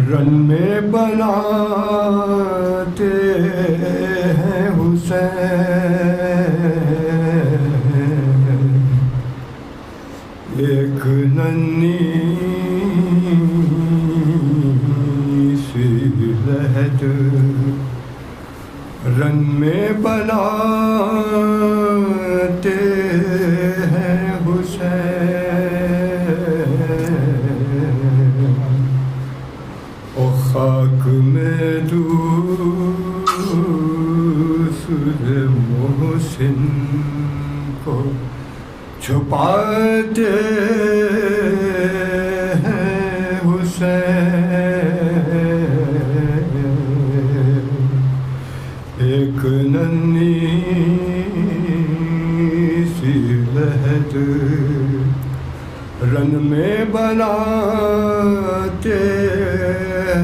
رن میں بناتے ہیں حسین، ایک ننھی سی لہد رن میں بناتے ہیں حسین، او خاک میں دوسرے محسن کو چھپاتے ہیں حسین، ایک ننھی سی لہد رن میں بناتے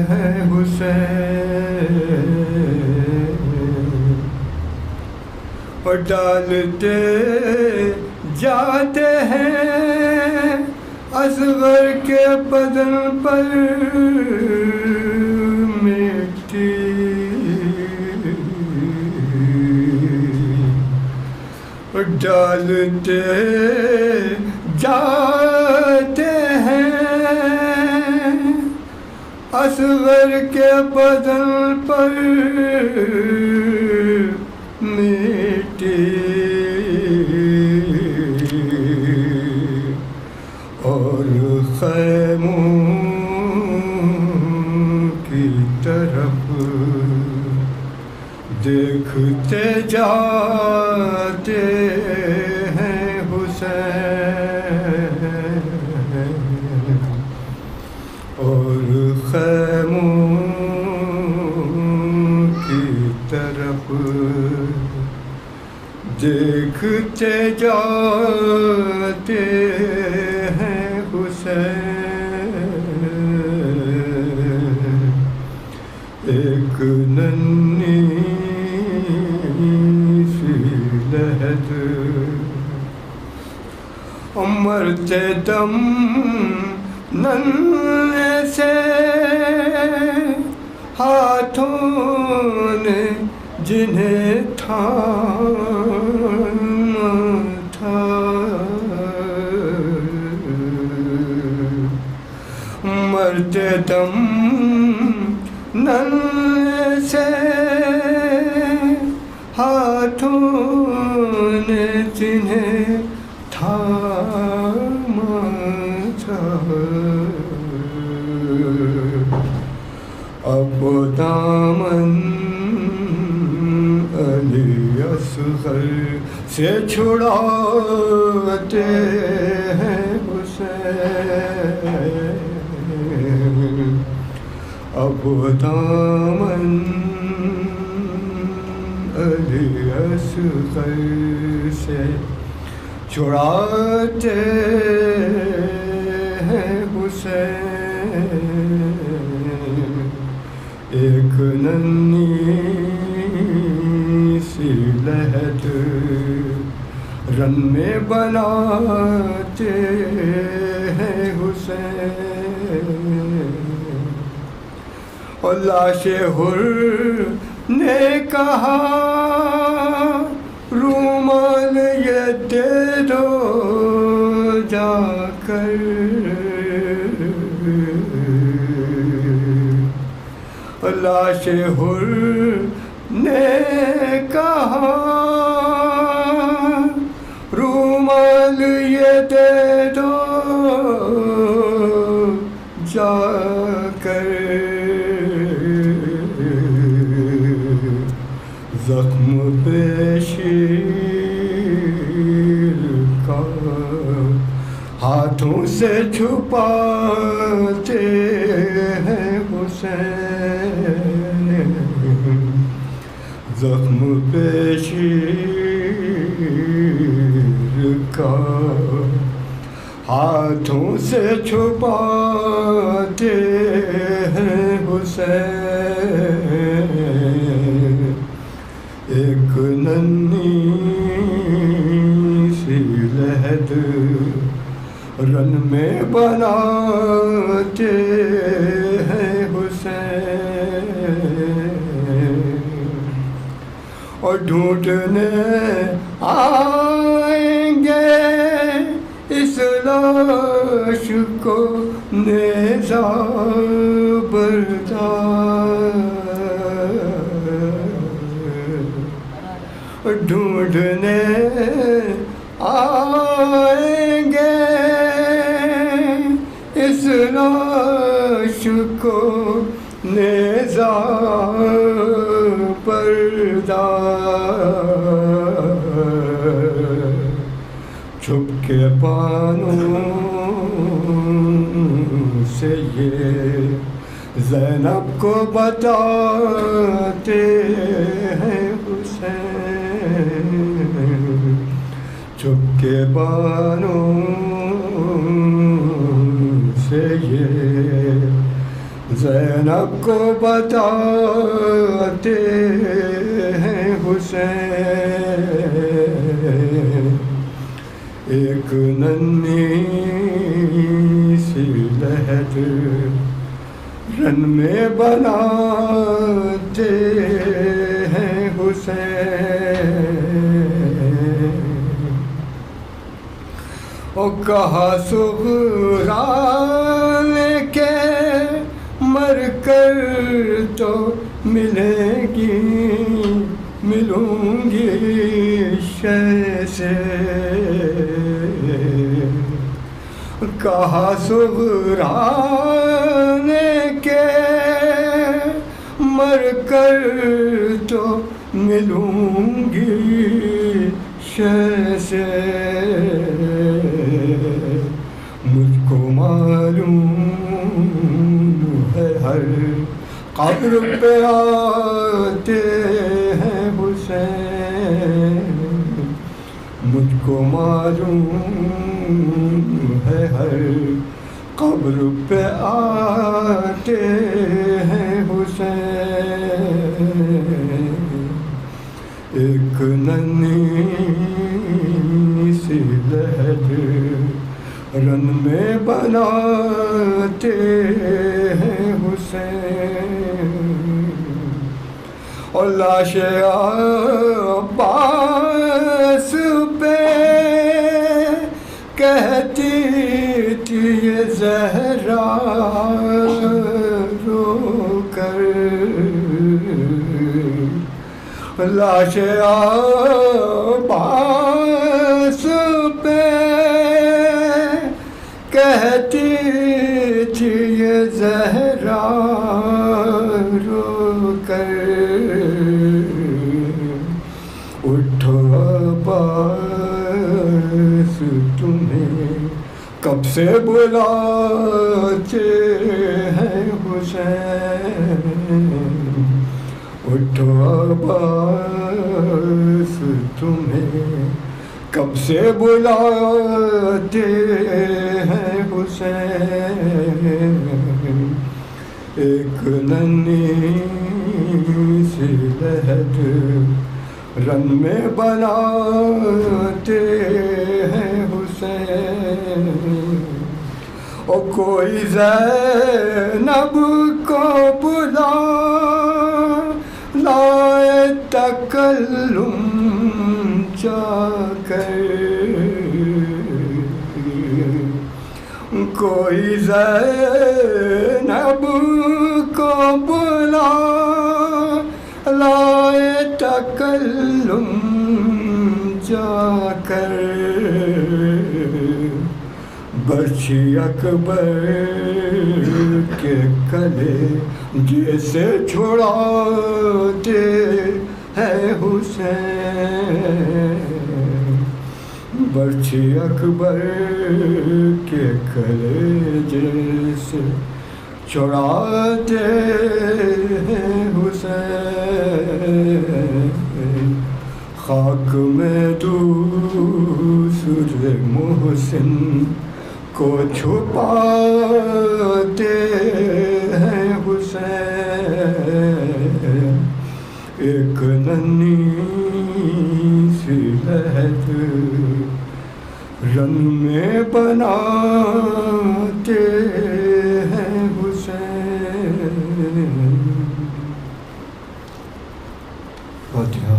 ہیں حسین، اور ڈالتے جاتے ہیں اصغر کے بدن پر مٹی، اور ڈالتے جاتے ہیں اصغر کے بدن پر مٹی، اور خیموں کی طرف دیکھتے جاتے ہیں حسین، اور خیموں کی طرف دیکھتے جاتے ہیں حسین، ایک ننھی سی لہد مرتے دم ننھے سے ہاتھوں نے جنہیں تھاما تھا، مرتے دم ننھے سے ہاتھوں نے جنہیں تھاما تھا، اب دامن علی اصغر سے چھڑاتے ہیں حسین، اب دامن علی اصغر سے چھڑاتے ہیں حسین، ایک ننھی سی لہد رن میں بناتے ہیں حسین، اور لاش حر نے کہا رومال یہ دے دو جا کر، لاش حر نے کہا رومال یہ دے دو جا کر، زخم پہ شیر کا ہاتھوں سے چھپاتے ہیں حسین، زخم پہ شیر کا ہاتھوں سے چھپاتے ہیں حسین، ایک ننھی سی لہد رن میں بناتے ہیں حسین۔ اور ڈھونڈنے آئیں گے اس لاش کو نیزہ بردار، ڈھونڈنے آئیں گے اس لاش کو نیزہ بردار، چھپ کے بانوں سے یہ زینب کو بتاتے ہیں حسین، چھپ کے بانوں سے یہ زینب کو بتاتے ہیں حسین، ایک ننھی سی لہد رن میں بناتے ہیں حسین، اور کہا سغران کے مر کر تو ملے گی، ملوں گی شے سے، کہا سغران کے مر کر تو ملوں گی شے سے، مجھ کو معلوم ہے ہر قبر پہ آتے ہیں حسین، مجھ کو معلوم ہے ہر قبر پہ آتے ہیں حسین، ایک ننھی سی لہد رن میں بناتے ہیں حسین، اور لاش عباس پہ کہتی تھی یہ زہرا رو کر، لاش عباس پہ کہتی تھی یہ زہرا رو کر، اٹھو عباس تمہیں کب سے بلاتے ہیں حسین، اٹھو عباس تمہیں کب سے بلاتے ہیں حسین، ایک ننھی سی لہد رن میں بناتے ہیں حسین، اور کوئی زینب کو بلا لائے تکلم جا کر، کوئی زینب کو بلا لائے تکلم جا کر، برچھی اکبر کے کلے جیسے چھڑاتے ہیں حسین، برچھی اکبر کے کلے جیسے چھڑاتے ہیں حسین، خاک میں دوسرے محسن کو چھپاتے ہیں حسین، ایک ننھی سی لہد رن میں بناتے ہیں حسین۔ فاتحہ۔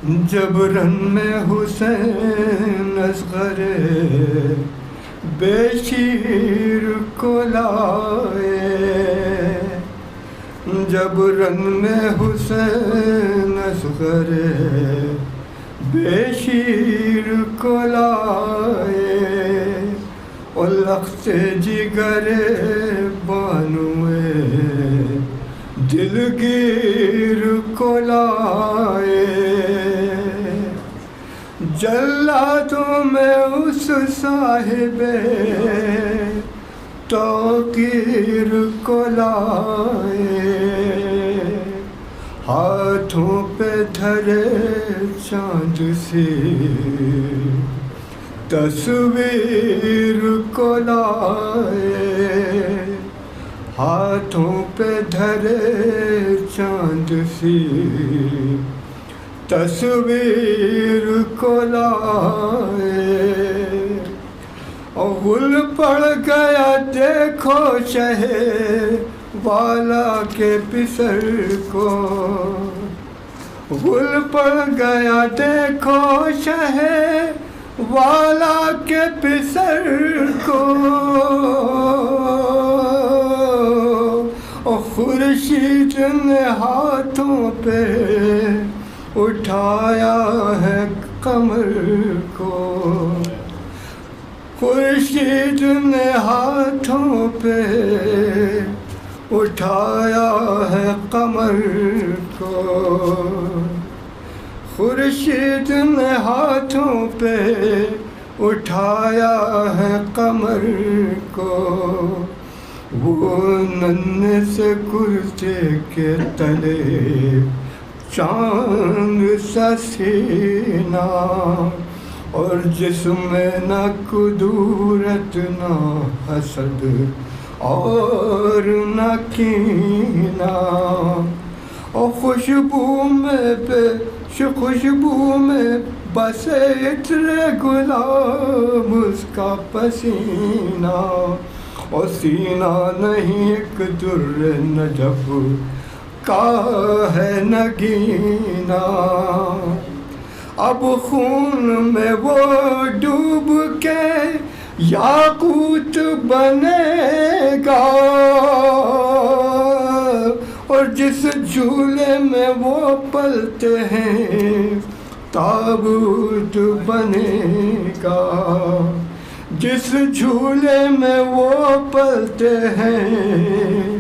جبرن میں حسین اصغر بے شیر کو لائے، جبرن میں حسین اصغر بے شیر کو لائے، اور لخت جگر بانوے دلگیر کو لائے، جلادوں میں اس صاحب توقیر کو لائے، ہاتھوں پہ دھرے چاند سی تصویر کو لائے، ہاتھوں پہ دھرے چاند سی تصویر کو لائے، اور غل پڑ گیا دیکھو شہ والا کے پسر کو، غل پڑ گیا دیکھو شہ والا کے پسر کو، اور خورشید نے ہاتھوں پہ اٹھایا ہے قمر کو، خورشید نے ہاتھوں پہ اٹھایا ہے قمر کو، خورشید نے ہاتھوں پہ اٹھایا ہے قمر کو، وہ ننھے سے کرتے کے تلے چاند سا سینہ، اور جسم میں نہ کدورت نہ حسد اور نہ کینہ، اور خوشبو میں بس عطر گلاب اس کا پسینہ، اور سینہ نہیں ایک در نجف کا ہے نگینہ، اب خون میں وہ ڈوب کے یاقوت بنے گا، اور جس جھولے میں وہ پلتے ہیں تابوت بنے گا، جس جھولے میں وہ پلتے ہیں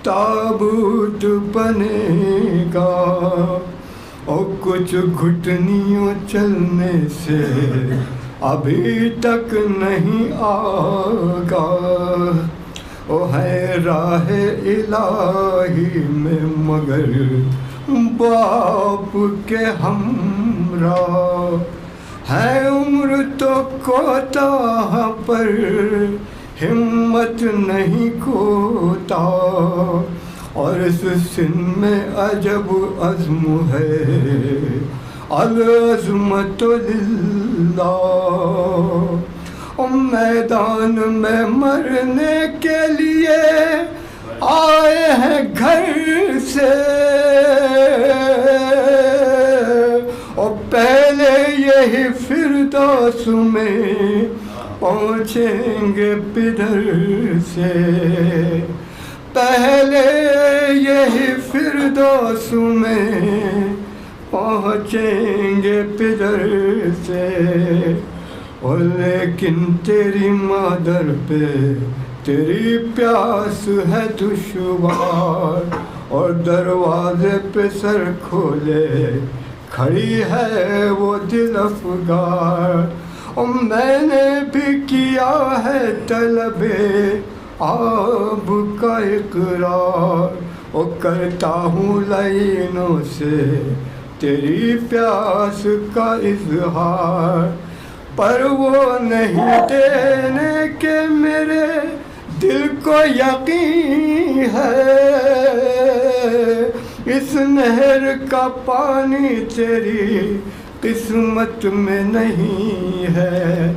تابوت بنے گا، اور کچھ گھٹنیوں چلنے سے ابھی تک نہیں آگا، او ہے راہ الہی میں مگر باپ کے ہمراہ، ہے عمر تو کوتاہ پر ہمت نہیں کھوتا، اور اس سن میں عجب عزم ہے العظمت للہ، میدان میں مرنے کے لیے آئے ہیں گھر سے، اور پہلے یہی فردوس میں پہنچیں گے پدر سے، پہلے یہی فردوس میں پہنچیں گے پدر سے، اور لیکن تیری مادر پہ تیری پیاس ہے دشوار، اور دروازے پہ سر کھولے کھڑی ہے وہ دل افگار، اور میں نے بھی کیا ہے طلب آب کا اقرار، اور کرتا ہوں لعینوں سے تیری پیاس کا اظہار، پر وہ نہیں دینے کے میرے دل کو یقین ہے، اس نہر کا پانی تیری قسمت میں نہیں ہے،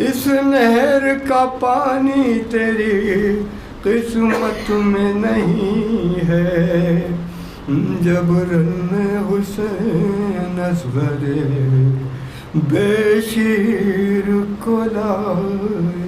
اس نہر کا پانی تیری قسمت میں نہیں ہے، جبرن حسین اصغر بے شیر کو لائے.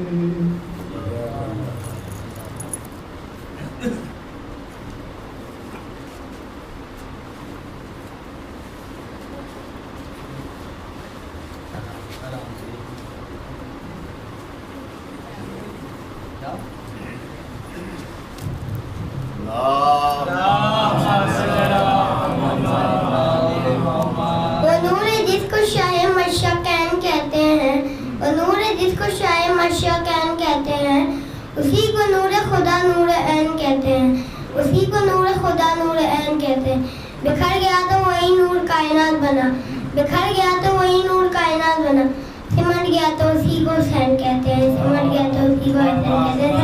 اسی کو نور خدا نور عین کہتے ہیں, اسی کو نور خدا نور عین کہتے ہیں. بکھر گیا تو وہی نور کائنات بنا, بکھر گیا تو وہی نور کائنات بنا. سمٹ گیا تو اسی کو حسین کہتے ہیں, سمٹ گیا تو اسی کو حسین کہتے ہیں.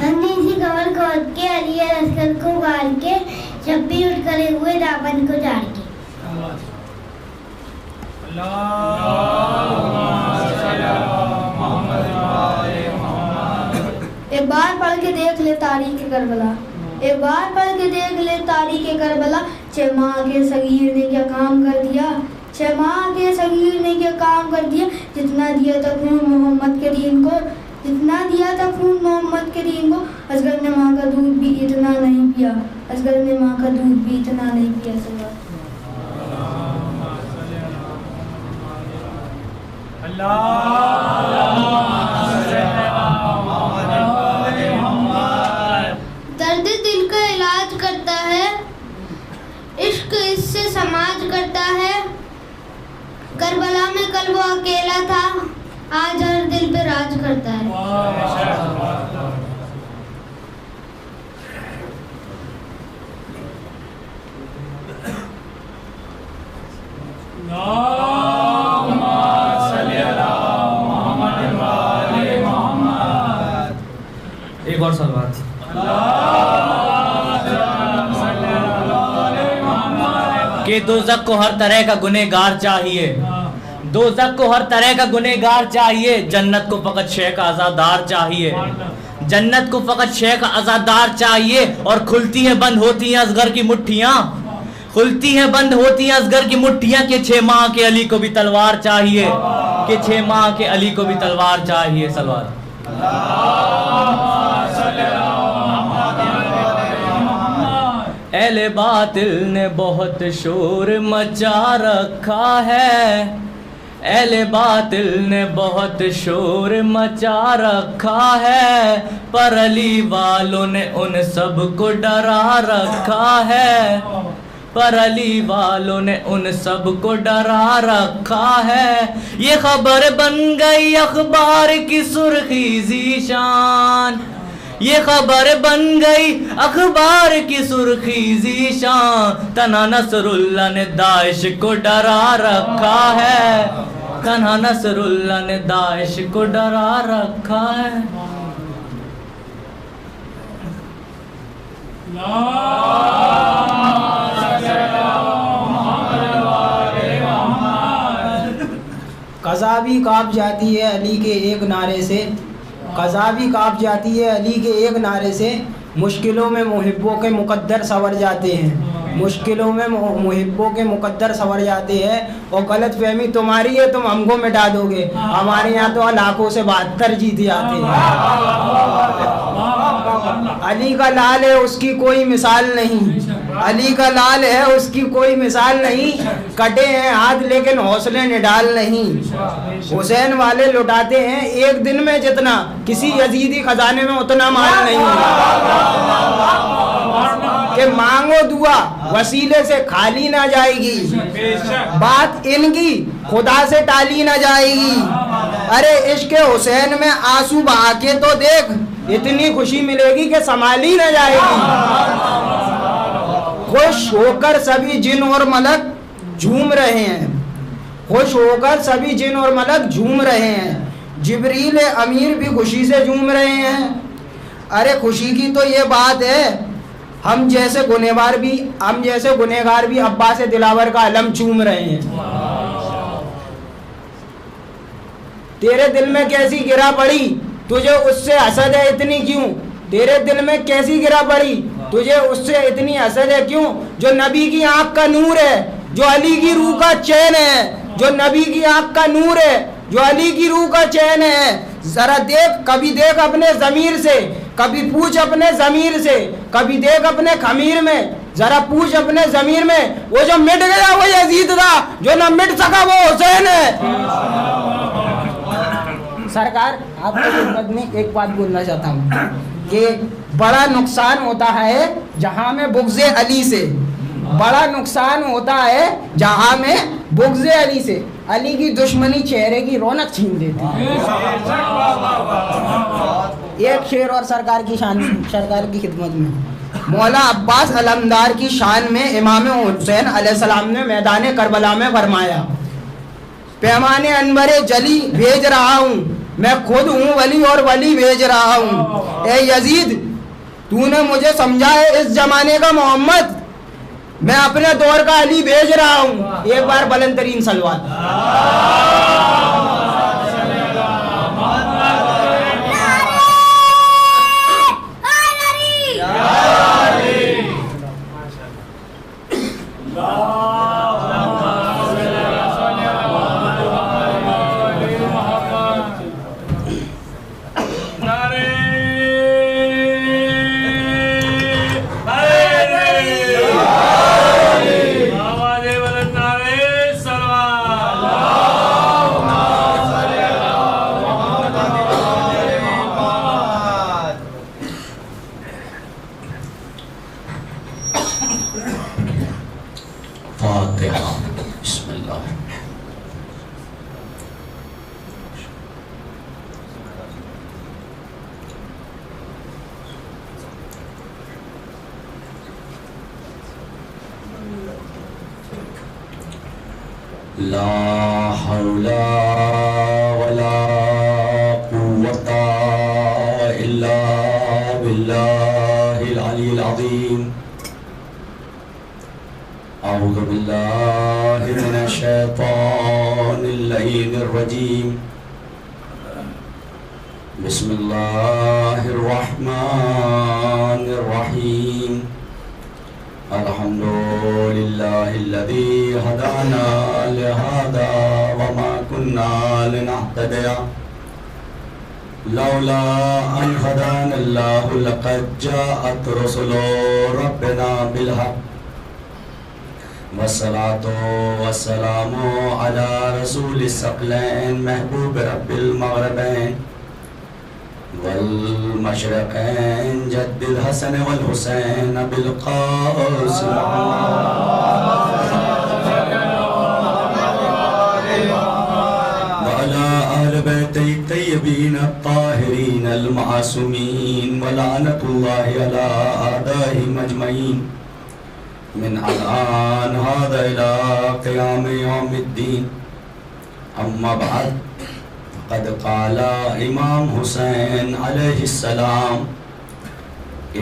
ہم نے اسی قبر کو اٹھ کے علی اصغر کو گال کے جب بھی اٹھ کرے ہوئے دامن کو جاڑ کے. ایک بار پڑھ کے دیکھ لے تاریخ کربلا, ایک بار پڑھ کے دیکھ لے تاریخ کربلا. 6 ماہ کے صغیر نے کیا کام کر دیا, 6 ماہ کے صغیر نے کیا کام کر دیا. جتنا دیا تھا خون محمد کے دین کو, جتنا دیا تھا خون محمد کے دین کو. اصغر نے ماں کا دودھ بھی اتنا نہیں پیا, اصغر نے ماں کا دودھ بھی اتنا نہیں پیا. درد دل کا علاج کرتا ہے, عشق اس سے سماج کرتا ہے. کربلا میں کل وہ اکیلا تھا, آج ہر دل پہ راج کرتا ہے. ایک اور سلوات. کہ دوزخ کو ہر طرح کا گنہگار چاہیے, دوزخ کو ہر طرح کا گنہگار چاہیے. جنت کو فقط شیخ آزادار چاہیے, جنت کو فقط شیخ آزادار چاہیے. اور کھلتی ہیں بند ہوتی ہیں اصغر کی مٹھیاں, کھلتی ہیں بند ہوتی ہیں اصغر کی مٹھیاں. کہ 6 ماہ کے علی کو بھی تلوار چاہیے, کہ 6 ماہ کے علی کو بھی تلوار چاہیے. سلوات. اہل باطل نے بہت شور مچا رکھا ہے, اہل باطل نے بہت شور مچا رکھا ہے. پر علی والوں نے ان سب کو ڈرا رکھا ہے, پر علی والوں نے ان سب کو ڈرا رکھا ہے. یہ خبر بن گئی اخبار کی سرخی ذیشان, یہ خبر بن گئی اخبار کی سرخی ذیشان. تنہا نصر اللہ نے داعش کو ڈرا رکھا ہے, تنہا نصر اللہ نے داعش کو ڈرا رکھا ہے. قضا بھی کانپ جاتی ہے علی کے ایک نعرے سے, قضا بھی کانپ جاتی ہے علی کے ایک نعرے سے. مشکلوں میں محبوں کے مقدر سنور جاتے ہیں, مشکلوں میں محبوں کے مقدر سنور جاتے ہیں. اور غلط فہمی تمہاری ہے, تم ہم کو مٹا دو گے. ہمارے یہاں تو لاکھوں سے 72 جیتے آتے ہیں. علی کا لال ہے اس کی کوئی مثال نہیں, علی کا لال ہے اس کی کوئی مثال نہیں. کٹے ہیں ہاتھ لیکن حوصلے نڈال نہیں. حسین والے لٹاتے ہیں ایک دن میں جتنا, کسی یزیدی خزانے میں اتنا مال نہیں. کہ مانگو دعا وسیلے سے خالی نہ جائے گی, بات ان کی خدا سے ٹالی نہ جائے گی. ارے عشق حسین میں آنسو بہا کے تو دیکھ, اتنی خوشی ملے گی کہ سنبھالی نہ جائے گی. خوش ہو کر سبھی جن اور ملک جھوم رہے ہیں, خوش ہو کر سبھی جن اور ملک جھوم رہے ہیں. جبریل امیر بھی خوشی سے جھوم رہے ہیں. ارے خوشی کی تو یہ بات ہے, ہم جیسے گنہگار بھی عباس دلاور کا علم چوم رہے ہیں. تیرے دل میں کیسی گرا پڑی تجھے اس سے حسد ہے اتنی کیوں؟ تیرے دل میں کیسی گرا پڑی تجھے اس سے اتنی حسد ہے کیوں؟ جو نبی کی آنکھ کا نور ہے، جو علی کی روح کا چین ہے، جو نبی کی آنکھ کا نور ہے، جو علی کی روح کا چین ہے، ذرا دیکھ، کبھی دیکھ اپنے ضمیر سے، کبھی پوچھ اپنے ضمیر سے، کبھی دیکھ اپنے خمیر میں، ذرا پوچھ اپنے ضمیر میں، وہ جو مٹ گیا وہ یزید تھا، جو نہ مٹ سکا وہ حسین ہے۔ سرکار آپ کی خدمت میں ایک بات بولنا چاہتا ہوں کہ بڑا نقصان ہوتا ہے جہاں میں بغض علی سے، بڑا نقصان ہوتا ہے جہاں میں بغض علی سے، علی کی دشمنی چہرے کی رونق چھین دیتی ہے۔ ایک شعر اور سرکار کی شان، سرکار کی خدمت میں مولا عباس علمدار کی شان میں امام حسین علیہ السلام نے میدان کربلا میں فرمایا، پیمان انور جلی بھیج رہا ہوں، میں خود ہوں ولی اور ولی بھیج رہا ہوں۔ اے یزید تو نے مجھے سمجھا ہے اس زمانے کا محمد، میں اپنے دور کا علی بھیج رہا ہوں۔ ایک بار بلند ترین صلوات۔ لا حول ولا قوة إلا بالله العلي العظيم۔ أعوذ بالله من الشيطان اللعين الرجيم۔ بسم الله الرحمن الرحيم۔ الحمد لله الذي هدانا لهذا وما كنا لنهتدي لولا أن هدانا الله لقد جاءت رسل ربنا بالحق والصلاة والسلام على رسول الثقلين محبوب رب المغربين والمشرقين جد الحسن والحسين بالقاسم وعلى آل بيته الطيبين الطاهرين المعصومين ولعنة الله على أعدائهم أجمعين من الآن هذا إلى قيام يوم الدين۔ أما بعد، قد قال امام حسین علیہ السلام،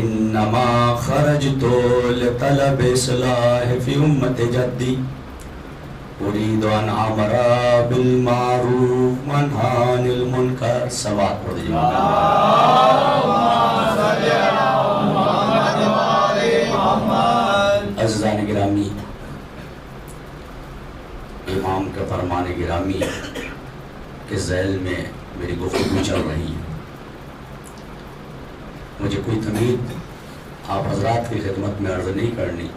انما خرجت لطلب اصلاح فی امت جدی اريد ان امر بالمعروف وانهى عن المنکر۔ صلوات پڑھ دیجیے۔ عزیزان گرامی، امام کے فرمان گرامی کے ذیل میں میری گفتگو چل رہی ہے، مجھے کوئی تمید آپ حضرات کی خدمت میں عرض نہیں کرنی۔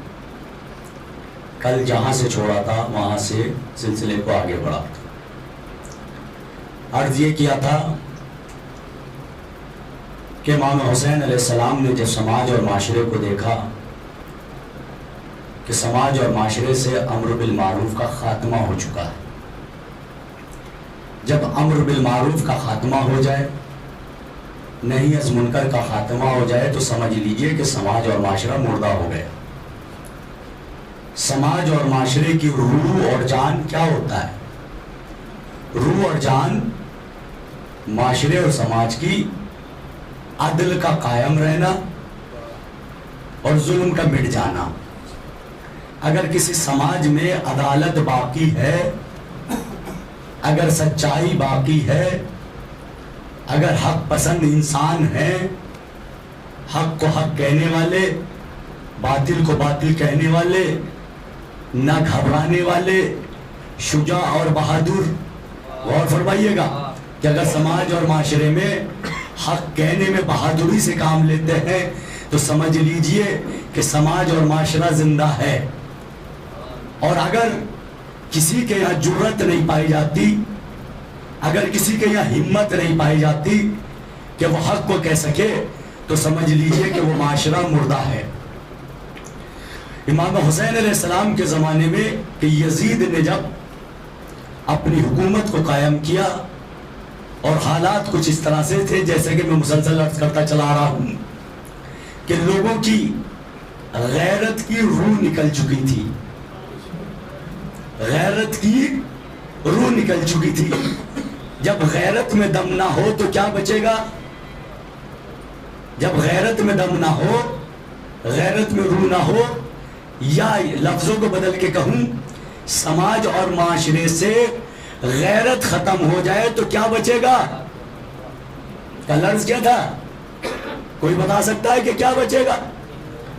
کل جہاں سے چھوڑا تھا وہاں سے سلسلے کو آگے بڑھا تھا۔ عرض یہ کیا تھا کہ امام حسین علیہ السلام نے جب سماج اور معاشرے کو دیکھا کہ سماج اور معاشرے سے امر بالمعروف کا خاتمہ ہو چکا ہے، جب امر بالمعروف کا خاتمہ ہو جائے، نہی از منکر کا خاتمہ ہو جائے، تو سمجھ لیجئے کہ سماج اور معاشرہ مردہ ہو گیا۔ سماج اور معاشرے کی روح اور جان کیا ہوتا ہے؟ روح اور جان معاشرے اور سماج کی عدل کا قائم رہنا اور ظلم کا مٹ جانا۔ اگر کسی سماج میں عدالت باقی ہے اگر سچائی باقی ہے، اگر حق پسند انسان ہیں، حق کو حق کہنے والے، باطل کو باطل کہنے والے، نہ گھبرانے والے، شجاع اور بہادر، غور فرمائیے گا کہ اگر سماج اور معاشرے میں حق کہنے میں بہادری سے کام لیتے ہیں تو سمجھ لیجئے کہ سماج اور معاشرہ زندہ ہے. اور اگر کسی کے یہاں جرت نہیں پائی جاتی، اگر کسی کے یہاں ہمت نہیں پائی جاتی کہ وہ حق کو کہہ سکے تو سمجھ لیجئے کہ وہ معاشرہ مردہ ہے. امام حسین علیہ السلام کے زمانے میں کہ یزید نے جب اپنی حکومت کو قائم کیا اور حالات کچھ اس طرح سے تھے جیسے کہ میں مسلسل عرض کرتا چلا رہا ہوں کہ لوگوں کی غیرت کی روح نکل چکی تھی، غیرت کی روح نکل چکی تھی. جب غیرت میں دم نہ ہو تو کیا بچے گا؟ جب غیرت میں دم نہ ہو، غیرت میں روح نہ ہو، یا لفظوں کو بدل کے کہوں، سماج اور معاشرے سے غیرت ختم ہو جائے تو کیا بچے گا؟ کا لفظ کیا تھا؟ کوئی بتا سکتا ہے کہ کیا بچے گا؟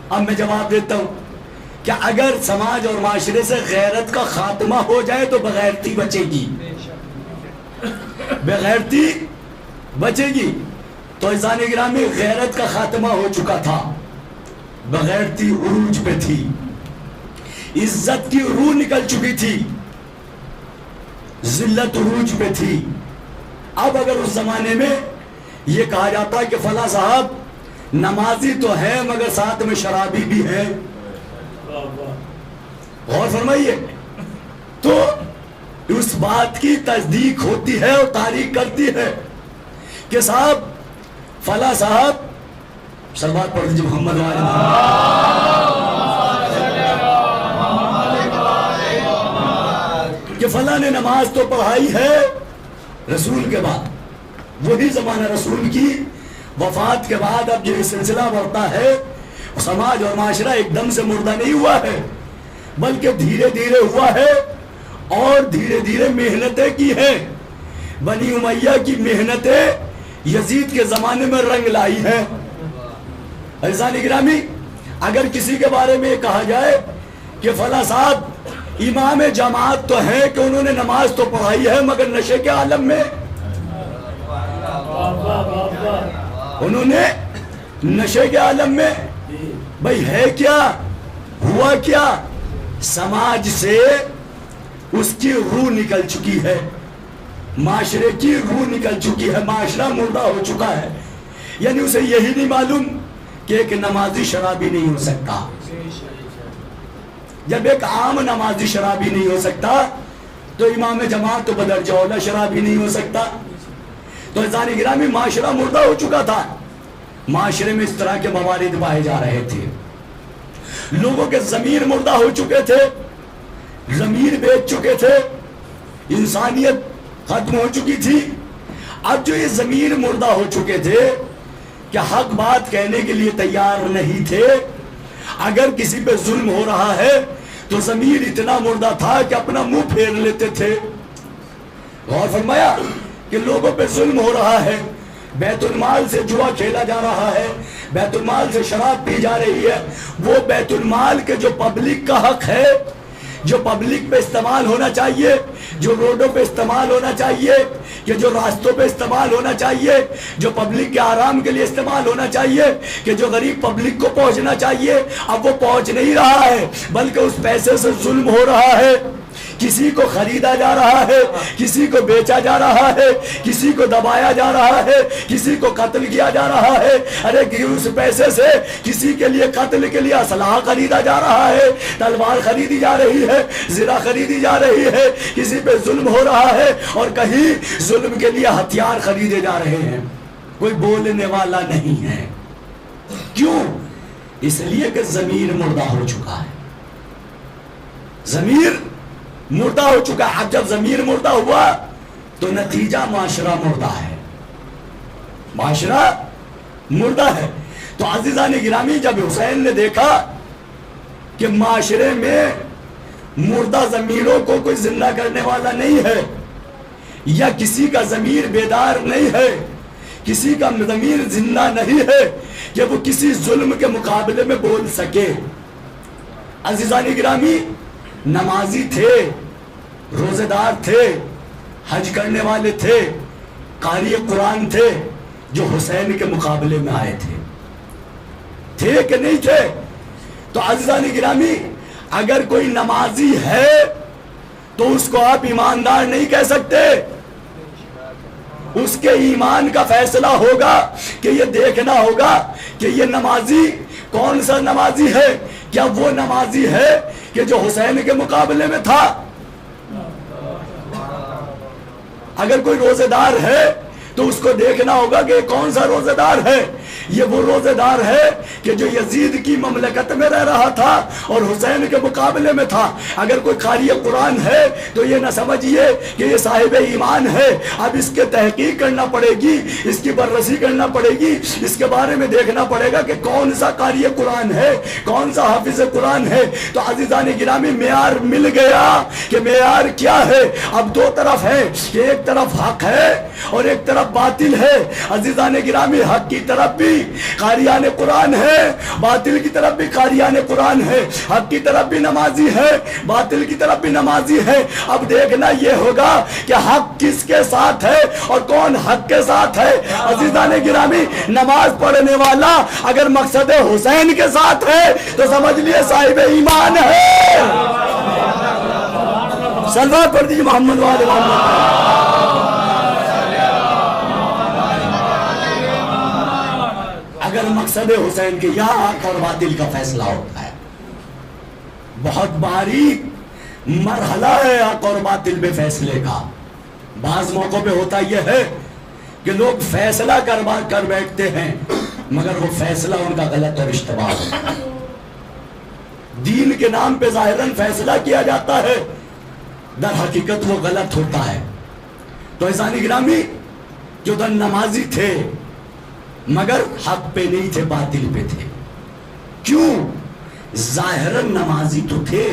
اب میں جواب دیتا ہوں کہ اگر سماج اور معاشرے سے غیرت کا خاتمہ ہو جائے تو بغیرتی بچے گی، بغیرتی بچے گی. تو عزیزان گرامی، غیرت کا خاتمہ ہو چکا تھا، بغیرتی عروج پہ تھی، عزت کی روح نکل چکی تھی، ذلت عروج پہ تھی. اب اگر اس زمانے میں یہ کہا جاتا کہ فلاں صاحب نمازی تو ہے مگر ساتھ میں شرابی بھی ہے، غور فرمائیے، تو اس بات کی تصدیق ہوتی ہے اور تاریخ کرتی ہے کہ صاحب فلاں صاحب، صلوات پڑھ دیجیے محمد و آل محمد، کہ فلاں نے نماز تو پڑھائی ہے رسول کے بعد. وہی زمانہ رسول کی وفات کے بعد اب یہ سلسلہ بڑھتا ہے. سماج اور معاشرہ ایک دم سے مردہ نہیں ہوا ہے بلکہ دھیرے دھیرے ہوا ہے اور دھیرے دھیرے محنتیں کی ہیں. بنی امیہ کی محنتیں یزید کے زمانے میں رنگ لائی ہیں. عزیزان گرامی، اگر کسی کے بارے میں کہا جائے کہ فلاں صاحب امام جماعت تو ہیں کہ انہوں نے نماز تو پڑھائی ہے مگر نشے کے عالم میں، انہوں نے نشے کے عالم میں، بھئی ہے کیا؟ ہوا کیا؟ سماج سے اس کی روح نکل چکی ہے، معاشرے کی روح نکل چکی ہے، معاشرہ مردہ ہو چکا ہے. یعنی اسے یہی نہیں معلوم کہ ایک نمازی شرابی نہیں ہو سکتا. جب ایک عام نمازی شرابی نہیں ہو سکتا تو امام جماعت تو بدرجہ اولی شرابی نہیں ہو سکتا. تو عزیزان گرامی، معاشرہ مردہ ہو چکا تھا. معاشرے میں اس طرح کے موارد پائے جا رہے تھے. لوگوں کے ضمیر مردہ ہو چکے تھے، ضمیر بیچ چکے تھے، انسانیت ختم ہو چکی تھی. اب جو یہ ضمیر مردہ ہو چکے تھے کہ حق بات کہنے کے لیے تیار نہیں تھے، اگر کسی پہ ظلم ہو رہا ہے تو ضمیر اتنا مردہ تھا کہ اپنا منہ پھیر لیتے تھے. غور فرمایا کہ لوگوں پہ ظلم ہو رہا ہے، بیت المال سے جوا کھیلا جا رہا ہے، بیت المال سے شراب پی جا رہی ہے. وہ بیت المال کے جو پبلک کا حق ہے، جو پبلک پہ استعمال ہونا چاہیے، جو روڈوں پہ استعمال ہونا چاہیے، کہ جو راستوں پہ استعمال ہونا چاہیے، جو پبلک کے آرام کے لیے استعمال ہونا چاہیے، کہ جو غریب پبلک کو پہنچنا چاہیے، اب وہ پہنچ نہیں رہا ہے بلکہ اس پیسے سے ظلم ہو رہا ہے. کسی کو خریدا جا رہا ہے، کسی کو بیچا جا رہا ہے، کسی کو دبایا جا رہا ہے، کسی کو قتل کیا جا رہا ہے. ارے اس پیسے سے کسی کے لیے قتل کے لیے اسلحہ خریدا جا رہا ہے، تلوار خریدی جا رہی ہے، زرہ خریدی جا رہی ہے، کسی پہ ظلم ہو رہا ہے اور کہیں ظلم کے لیے ہتھیار خریدے جا رہے ہیں. کوئی بولنے والا نہیں ہے. کیوں؟ اس لیے کہ ضمیر مردہ ہو چکا ہے. ضمیر مردہ ہو چکا ہے. اب جب ضمیر مردہ ہوا تو نتیجہ معاشرہ مردہ ہے، معاشرہ مردہ ہے. تو عزیزان گرامی، جب حسین نے دیکھا کہ معاشرے میں مردہ ضمیروں کو کوئی زندہ کرنے والا نہیں ہے، یا کسی کا ضمیر بیدار نہیں ہے، کسی کا ضمیر زندہ نہیں ہے کہ وہ کسی ظلم کے مقابلے میں بول سکے۔ عزیزان گرامی، نمازی تھے، روزے دار تھے، حج کرنے والے تھے، قاری قرآن تھے، جو حسین کے مقابلے میں آئے تھے کہ نہیں تھے؟ تو عزیزان گرامی، اگر کوئی نمازی ہے تو اس کو آپ ایماندار نہیں کہہ سکتے۔ اس کے ایمان کا فیصلہ ہوگا کہ یہ دیکھنا ہوگا کہ یہ نمازی کون سا نمازی ہے، کیا وہ نمازی ہے کہ جو حسین کے مقابلے میں تھا؟ اگر کوئی روزے دار ہے تو اس کو دیکھنا ہوگا کہ کون سا روزے دار ہے، یہ وہ روزے دار ہے کہ جو یزید کی مملکت میں رہ رہا تھا اور حسین کے مقابلے میں تھا۔ اگر کوئی قاری قرآن ہے تو یہ نہ سمجھیے کہ یہ صاحب ایمان ہے، اب اس کے تحقیق کرنا پڑے گی، اس کی بررسی کرنا پڑے گی، اس کے بارے میں دیکھنا پڑے گا کہ کون سا قاری قرآن ہے، کون سا حافظ قرآن ہے۔ تو عزیزان گرامی، معیار مل گیا کہ معیار کیا ہے۔ اب دو طرف ہیں کہ ایک طرف حق ہے اور ایک طرف باطل ہے۔ عزیزان گرامی، حق کی طرف بھی قاریان قرآن ہے، باطل کی طرف بھی قاریان قرآن ہے، حق کی طرف بھی نمازی ہے، باطل کی طرف بھی نمازی ہے۔ اب دیکھنا یہ ہوگا کہ حق کس کے ساتھ ہے اور کون حق کے ساتھ ہے۔ عزیزان گرامی، نماز پڑھنے والا اگر مقصد حسین کے ساتھ ہے تو سمجھ لیے صاحب ایمان ہے۔ صلوات پڑھ دیجیے محمد وآل محمد۔ اگر مقصد حسین کے یہاں حق اور باطل کا فیصلہ ہوتا ہے، بہت باریک مرحلہ ہے حق اور باطل میں فیصلے کا۔ بعض موقعوں پہ ہوتا یہ ہے کہ لوگ فیصلہ کر بیٹھتے ہیں مگر وہ فیصلہ ان کا غلط اور اشتباہ ہوتا ہے۔ دین کے نام پہ ظاہراً فیصلہ کیا جاتا ہے، در حقیقت وہ غلط ہوتا ہے۔ تو عزیزان گرامی، جو در نمازی تھے مگر حق پہ نہیں تھے، باطل پہ تھے۔ کیوں؟ ظاہراً نمازی تو تھے،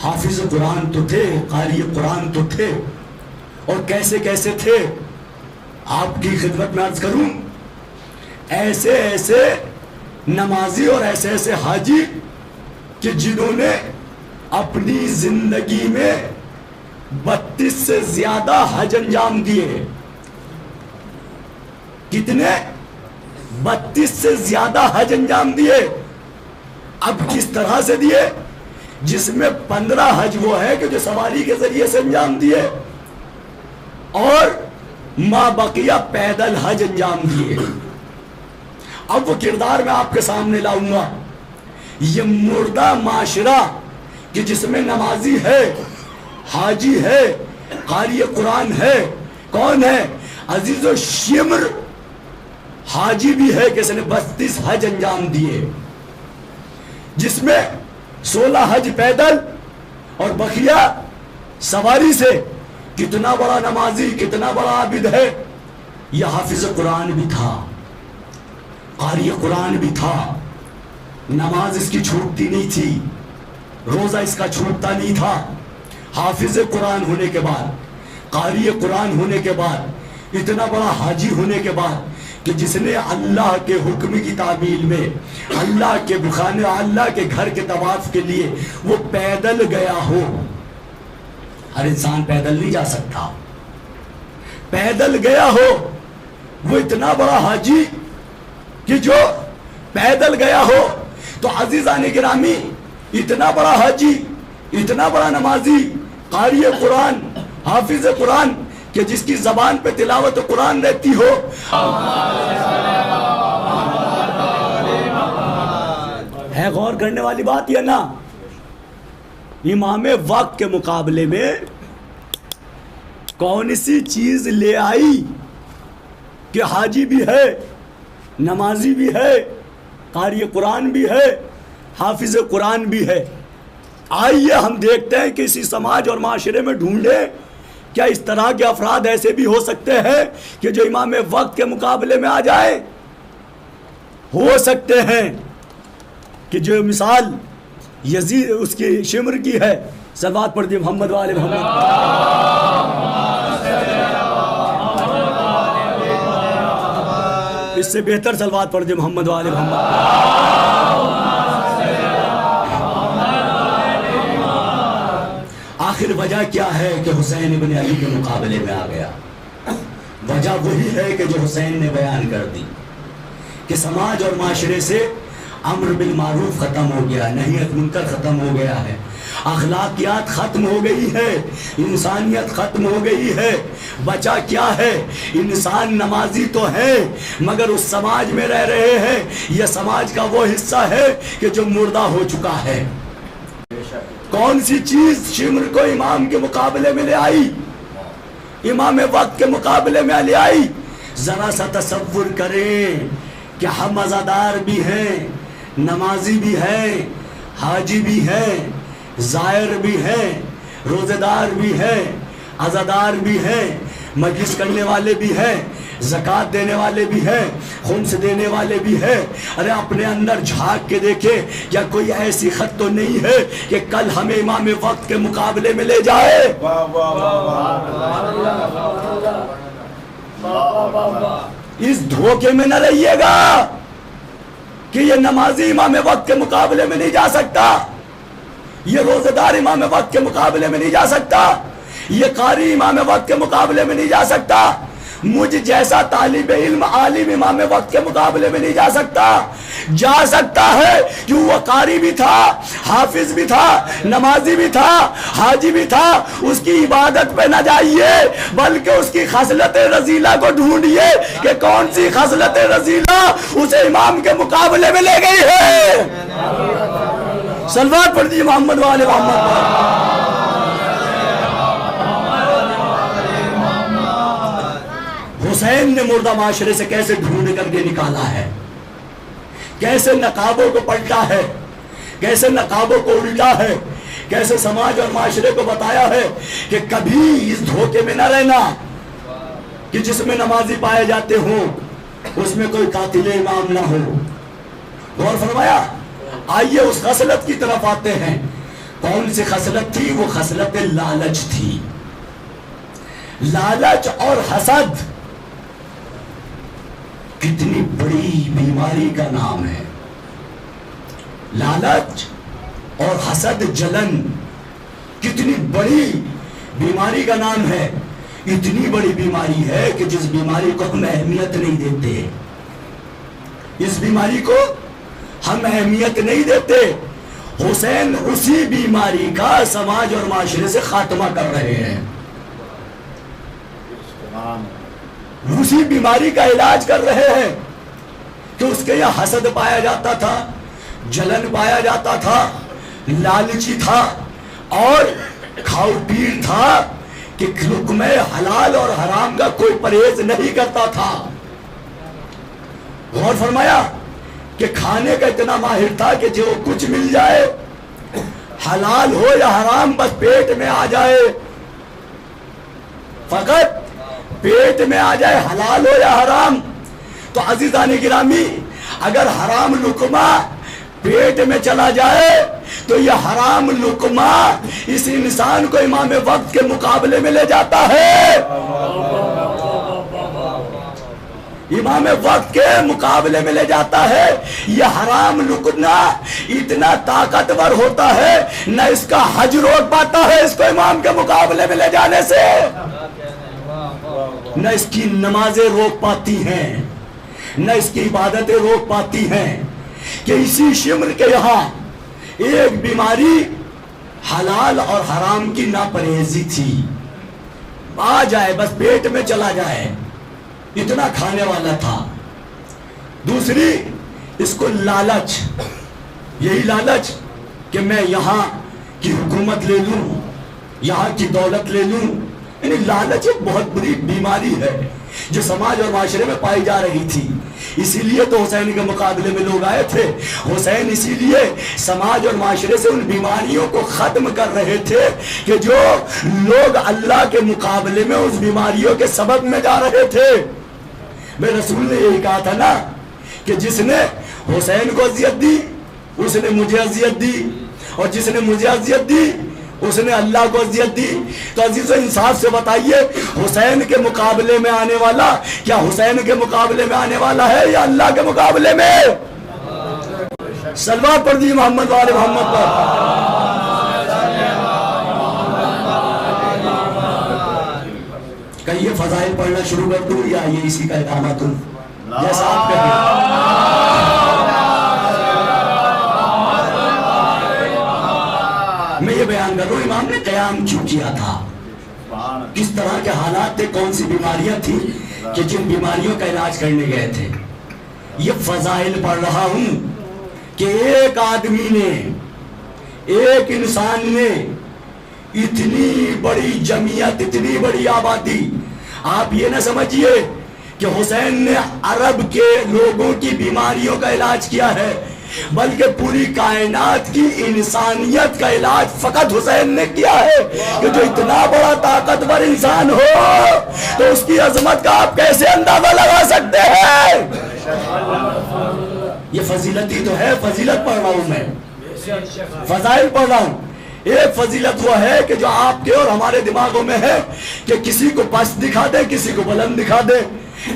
حافظ قرآن تو تھے، قاری قرآن تو تھے، اور کیسے کیسے تھے آپ کی خدمت میں عرض کروں۔ ایسے ایسے نمازی اور ایسے ایسے حاجی کہ جنہوں نے اپنی زندگی میں 32 سے زیادہ حج انجام دیے۔ کتنے؟ 32 سے زیادہ حج انجام دیے۔ اب کس طرح سے دیے؟ جس میں 15 حج وہ ہے کہ جو سواری کے ذریعے سے انجام دیے، اور ما بقیہ پیدل حج انجام دیے۔ اب وہ کردار میں آپ کے سامنے لاؤں گا۔ یہ مردہ معاشرہ کہ جس میں نمازی ہے، حاجی ہے، قاری قرآن ہے، کون ہے؟ عزیز و شمر حاجی بھی ہے کہ اس نے 32 حج انجام دیے، جس میں 16 حج پیدل اور بقیہ سواری سے۔ کتنا بڑا نمازی، کتنا بڑا عابد ہے۔ یہ حافظ قرآن بھی تھا، قاری قرآن بھی تھا، نماز اس کی چھوٹتی نہیں تھی، روزہ اس کا چھوٹتا نہیں تھا۔ حافظ قرآن ہونے کے بعد، قاری قرآن ہونے کے بعد، اتنا بڑا حاجی ہونے کے بعد کہ جس نے اللہ کے حکم کی تعمیل میں اللہ کے خانے، اللہ کے گھر کے طواف کے لیے وہ پیدل گیا ہو۔ ہر انسان پیدل نہیں جا سکتا، پیدل گیا ہو۔ وہ اتنا بڑا حاجی کہ جو پیدل گیا ہو۔ تو عزیزان گرامی، اتنا بڑا حاجی، اتنا بڑا نمازی، قاری قرآن، حافظ قرآن کہ جس کی زبان پہ تلاوت قرآن رہتی ہو، ہے غور کرنے والی بات یہ نا۔ امام وقت کے مقابلے میں کون سی چیز لے آئی کہ حاجی بھی ہے، نمازی بھی ہے، قاری قرآن بھی ہے، حافظ قرآن بھی ہے۔ آئیے ہم دیکھتے ہیں کہ اسی سماج اور معاشرے میں ڈھونڈیں کیا اس طرح کے افراد ایسے بھی ہو سکتے ہیں کہ جو امام وقت کے مقابلے میں آ جائیں۔ ہو سکتے ہیں کہ جو مثال یزید اس کی شمر کی ہے، صلوات پڑھ دی محمد والے محمد۔ اس سے بہتر صلوات پڑھ دے محمد والے محمد. آخر وجہ کیا ہے کہ حسین ابن علی کے مقابلے میں آ گیا؟ وجہ وہی ہے کہ جو حسین نے بیان کر دی کہ سماج اور معاشرے سے امر بالمعروف ختم ہو گیا، نہی عن منکر ختم ہو گیا ہے، اخلاقیات ختم ہو گئی ہے، انسانیت ختم ہو گئی ہے. بچا کیا ہے؟ انسان نمازی تو ہے مگر اس سماج میں رہ رہے ہیں. یہ سماج کا وہ حصہ ہے کہ جو مردہ ہو چکا ہے. کون سی چیز شمر کو امام کے مقابلے میں لے آئی، امام وقت کے مقابلے میں لے آئی؟ ذرا سا تصور کریں کہ ہم عزادار بھی ہیں، نمازی بھی ہیں، حاجی بھی ہیں، زائر بھی ہیں، روزہ دار بھی ہیں، عزادار بھی ہیں، مجلس کرنے والے بھی ہیں، زکوٰۃ دینے والے بھی ہیں، خمس دینے والے بھی ہیں. ارے اپنے اندر جھانک کے دیکھیں، یا کوئی ایسی خط تو نہیں ہے کہ کل ہمیں امام وقت کے مقابلے میں لے جائے؟ اس دھوکے میں نہ رہیے گا کہ یہ نمازی امام وقت کے مقابلے میں نہیں جا سکتا، یہ روزہ دار امام وقت کے مقابلے میں نہیں جا سکتا، یہ قاری امام وقت کے مقابلے میں نہیں جا سکتا، مجھ جیسا طالب علم عالم امام وقت کے مقابلے میں نہیں جا سکتا. جا سکتا ہے کہ وہ قاری بھی تھا، حافظ بھی تھا، نمازی بھی تھا، حاجی بھی تھا. اس کی عبادت پہ نہ جائیے بلکہ اس کی خصلت رذیلہ کو ڈھونڈیے کہ کون سی خصلت رذیلہ اسے امام کے مقابلے میں لے گئی ہے. صلوات پڑھ دیجیے محمد والے محمد. حسین نے مردہ معاشرے سے کیسے ڈھونڈ کر کے نکالا ہے، کیسے نقابوں کو پلٹا ہے، کیسے نقابوں کو الٹا ہے، کیسے سماج اور معاشرے کو بتایا ہے کہ کبھی اس دھوکے میں نہ رہنا کہ جس میں نمازی پائے جاتے ہوں اس میں کوئی قاتل امام نہ ہو. غور فرمایا. آئیے اس خصلت کی طرف آتے ہیں. کون سی خصلت تھی؟ وہ خصلت لالچ تھی. لالچ اور حسد کتنی بڑی بیماری کا نام ہے. لالچ اور حسد، جلن کتنی بڑی بیماری کا نام ہے. اتنی بڑی بیماری ہے کہ جس بیماری کو ہم اہمیت نہیں دیتے، اس بیماری کو ہم اہمیت نہیں دیتے. حسین اسی بیماری کا سماج اور معاشرے سے خاتمہ کر رہے ہیں، اسی بیماری کا علاج کر رہے ہیں کہ اس کے یہاں حسد پایا جاتا تھا، جلن پایا جاتا تھا، لالچی تھا اور کھاؤ پیر تھا کہ لقمہ حلال اور حرام کا کوئی پرہیز نہیں کرتا تھا. غور فرمایا کہ کھانے کا اتنا ماہر تھا کہ جو کچھ مل جائے، حلال ہو یا حرام، بس پیٹ میں آ جائے، فقط پیٹ میں آ جائے، حلال ہو یا حرام. تو عزیزان گرامی، اگر حرام لقمہ پیٹ میں چلا جائے تو یہ حرام لقمہ اس انسان کو امام وقت کے مقابلے میں لے جاتا ہے، امام وقت کے مقابلے میں لے جاتا ہے. یہ حرام لقمہ اتنا طاقتور ہوتا ہے، نہ اس کا حج روک پاتا ہے اس کو امام کے مقابلے میں لے جانے سے، نہ اس کی نمازیں روک پاتی ہیں، نہ اس کی عبادتیں روک پاتی ہیں. کہ اسی شمر کے یہاں ایک بیماری حلال اور حرام کی ناپرہیزی تھی. آ جائے بس پیٹ میں چلا جائے، اتنا کھانے والا تھا. دوسری اس کو لالچ، یہی لالچ کہ میں یہاں کی حکومت لے لوں، یہاں کی دولت لے لوں. یعنی لالچ ایک بہت بڑی بیماری ہے جو سماج اور معاشرے میں پائی جا رہی تھی. اسی لیے تو حسین کے مقابلے میں لوگ آئے تھے. حسین اسی لیے سماج اور معاشرے سے ان بیماریوں کو ختم کر رہے تھے کہ جو لوگ اللہ کے مقابلے میں اس بیماریوں کے سبب میں جا رہے تھے. میں رسول نے یہی کہا تھا نا کہ جس نے حسین کو اذیت دی اس نے مجھے اذیت دی، اور جس نے مجھے اذیت دی اس نے اللہ کو اذیت دی. تو عزیزو انصاف سے بتائیے حسین کے مقابلے میں آنے والا کیا حسین کے مقابلے میں آنے والا ہے یا اللہ کے مقابلے میں؟ صلوات پڑھ دیجیے محمد والے محمد پر. کہ یہ فضائل پڑھنا شروع کر دوں یا یہ اسی کا ادامہ دوں جیسا آپ کہیں؟ میں یہ بیان کر رہا ہوں امام نے قیام کیوں کیا تھا, کس طرح کے حالات تھے, کون سی بیماریاں تھیں کہ جن بیماریوں کا علاج کرنے گئے تھے. یہ فضائل پڑھ رہا ہوں کہ ایک آدمی نے, ایک انسان نے اتنی بڑی جمعیت, اتنی بڑی آبادی, آپ یہ نہ سمجھیے کہ حسین نے عرب کے لوگوں کی بیماریوں کا علاج کیا ہے, بلکہ پوری کائنات کی انسانیت کا علاج فقط حسین نے کیا ہے. کہ جو اتنا بڑا طاقتور انسان ہو تو اس کی عظمت کا آپ کیسے اندازہ لگا سکتے ہیں؟ یہ فضیلت ہی تو ہے. فضیلت پڑھ رہا ہوں میں, فضائل پڑھ رہا ہوں. ایک فضیلت وہ ہے کہ جو آپ کے اور ہمارے دماغوں میں ہے کہ کسی کو پست دکھا دے, کسی کو بلند دکھا دے.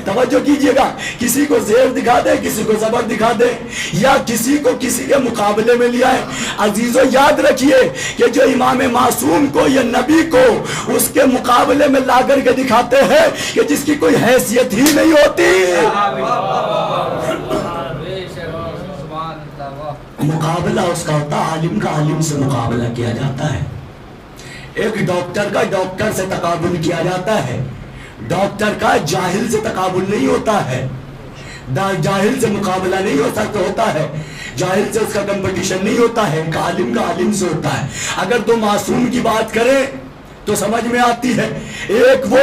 توجہ کیجئے گا, کسی کو زیر دکھا دے, کسی کو زبر دکھا دے, یا کسی کو کسی کے مقابلے میں لیا ہے. عزیزو یاد رکھیے کہ جو امام معصوم کو یا نبی کو اس کے مقابلے میں لا کر کے دکھاتے ہیں کہ جس کی کوئی حیثیت ہی نہیں ہوتی, مقابلہ اس کا ہوتا, عالم کا عالم سے مقابلہ کیا جاتا ہے. ایک ڈاکٹر کا ڈاکٹر سے تقابل کیا جاتا ہے. ڈاکٹر کا جاہل سے تقابل نہیں ہوتا ہے, جاہل سے مقابلہ نہیں ہو سکتا ہوتا ہے, جاہل سے اس کا کمپٹیشن نہیں ہوتا ہے, عالم کا عالم سے ہوتا ہے. اگر تو معصوم کی بات کریں تو سمجھ میں آتی ہے. ایک وہ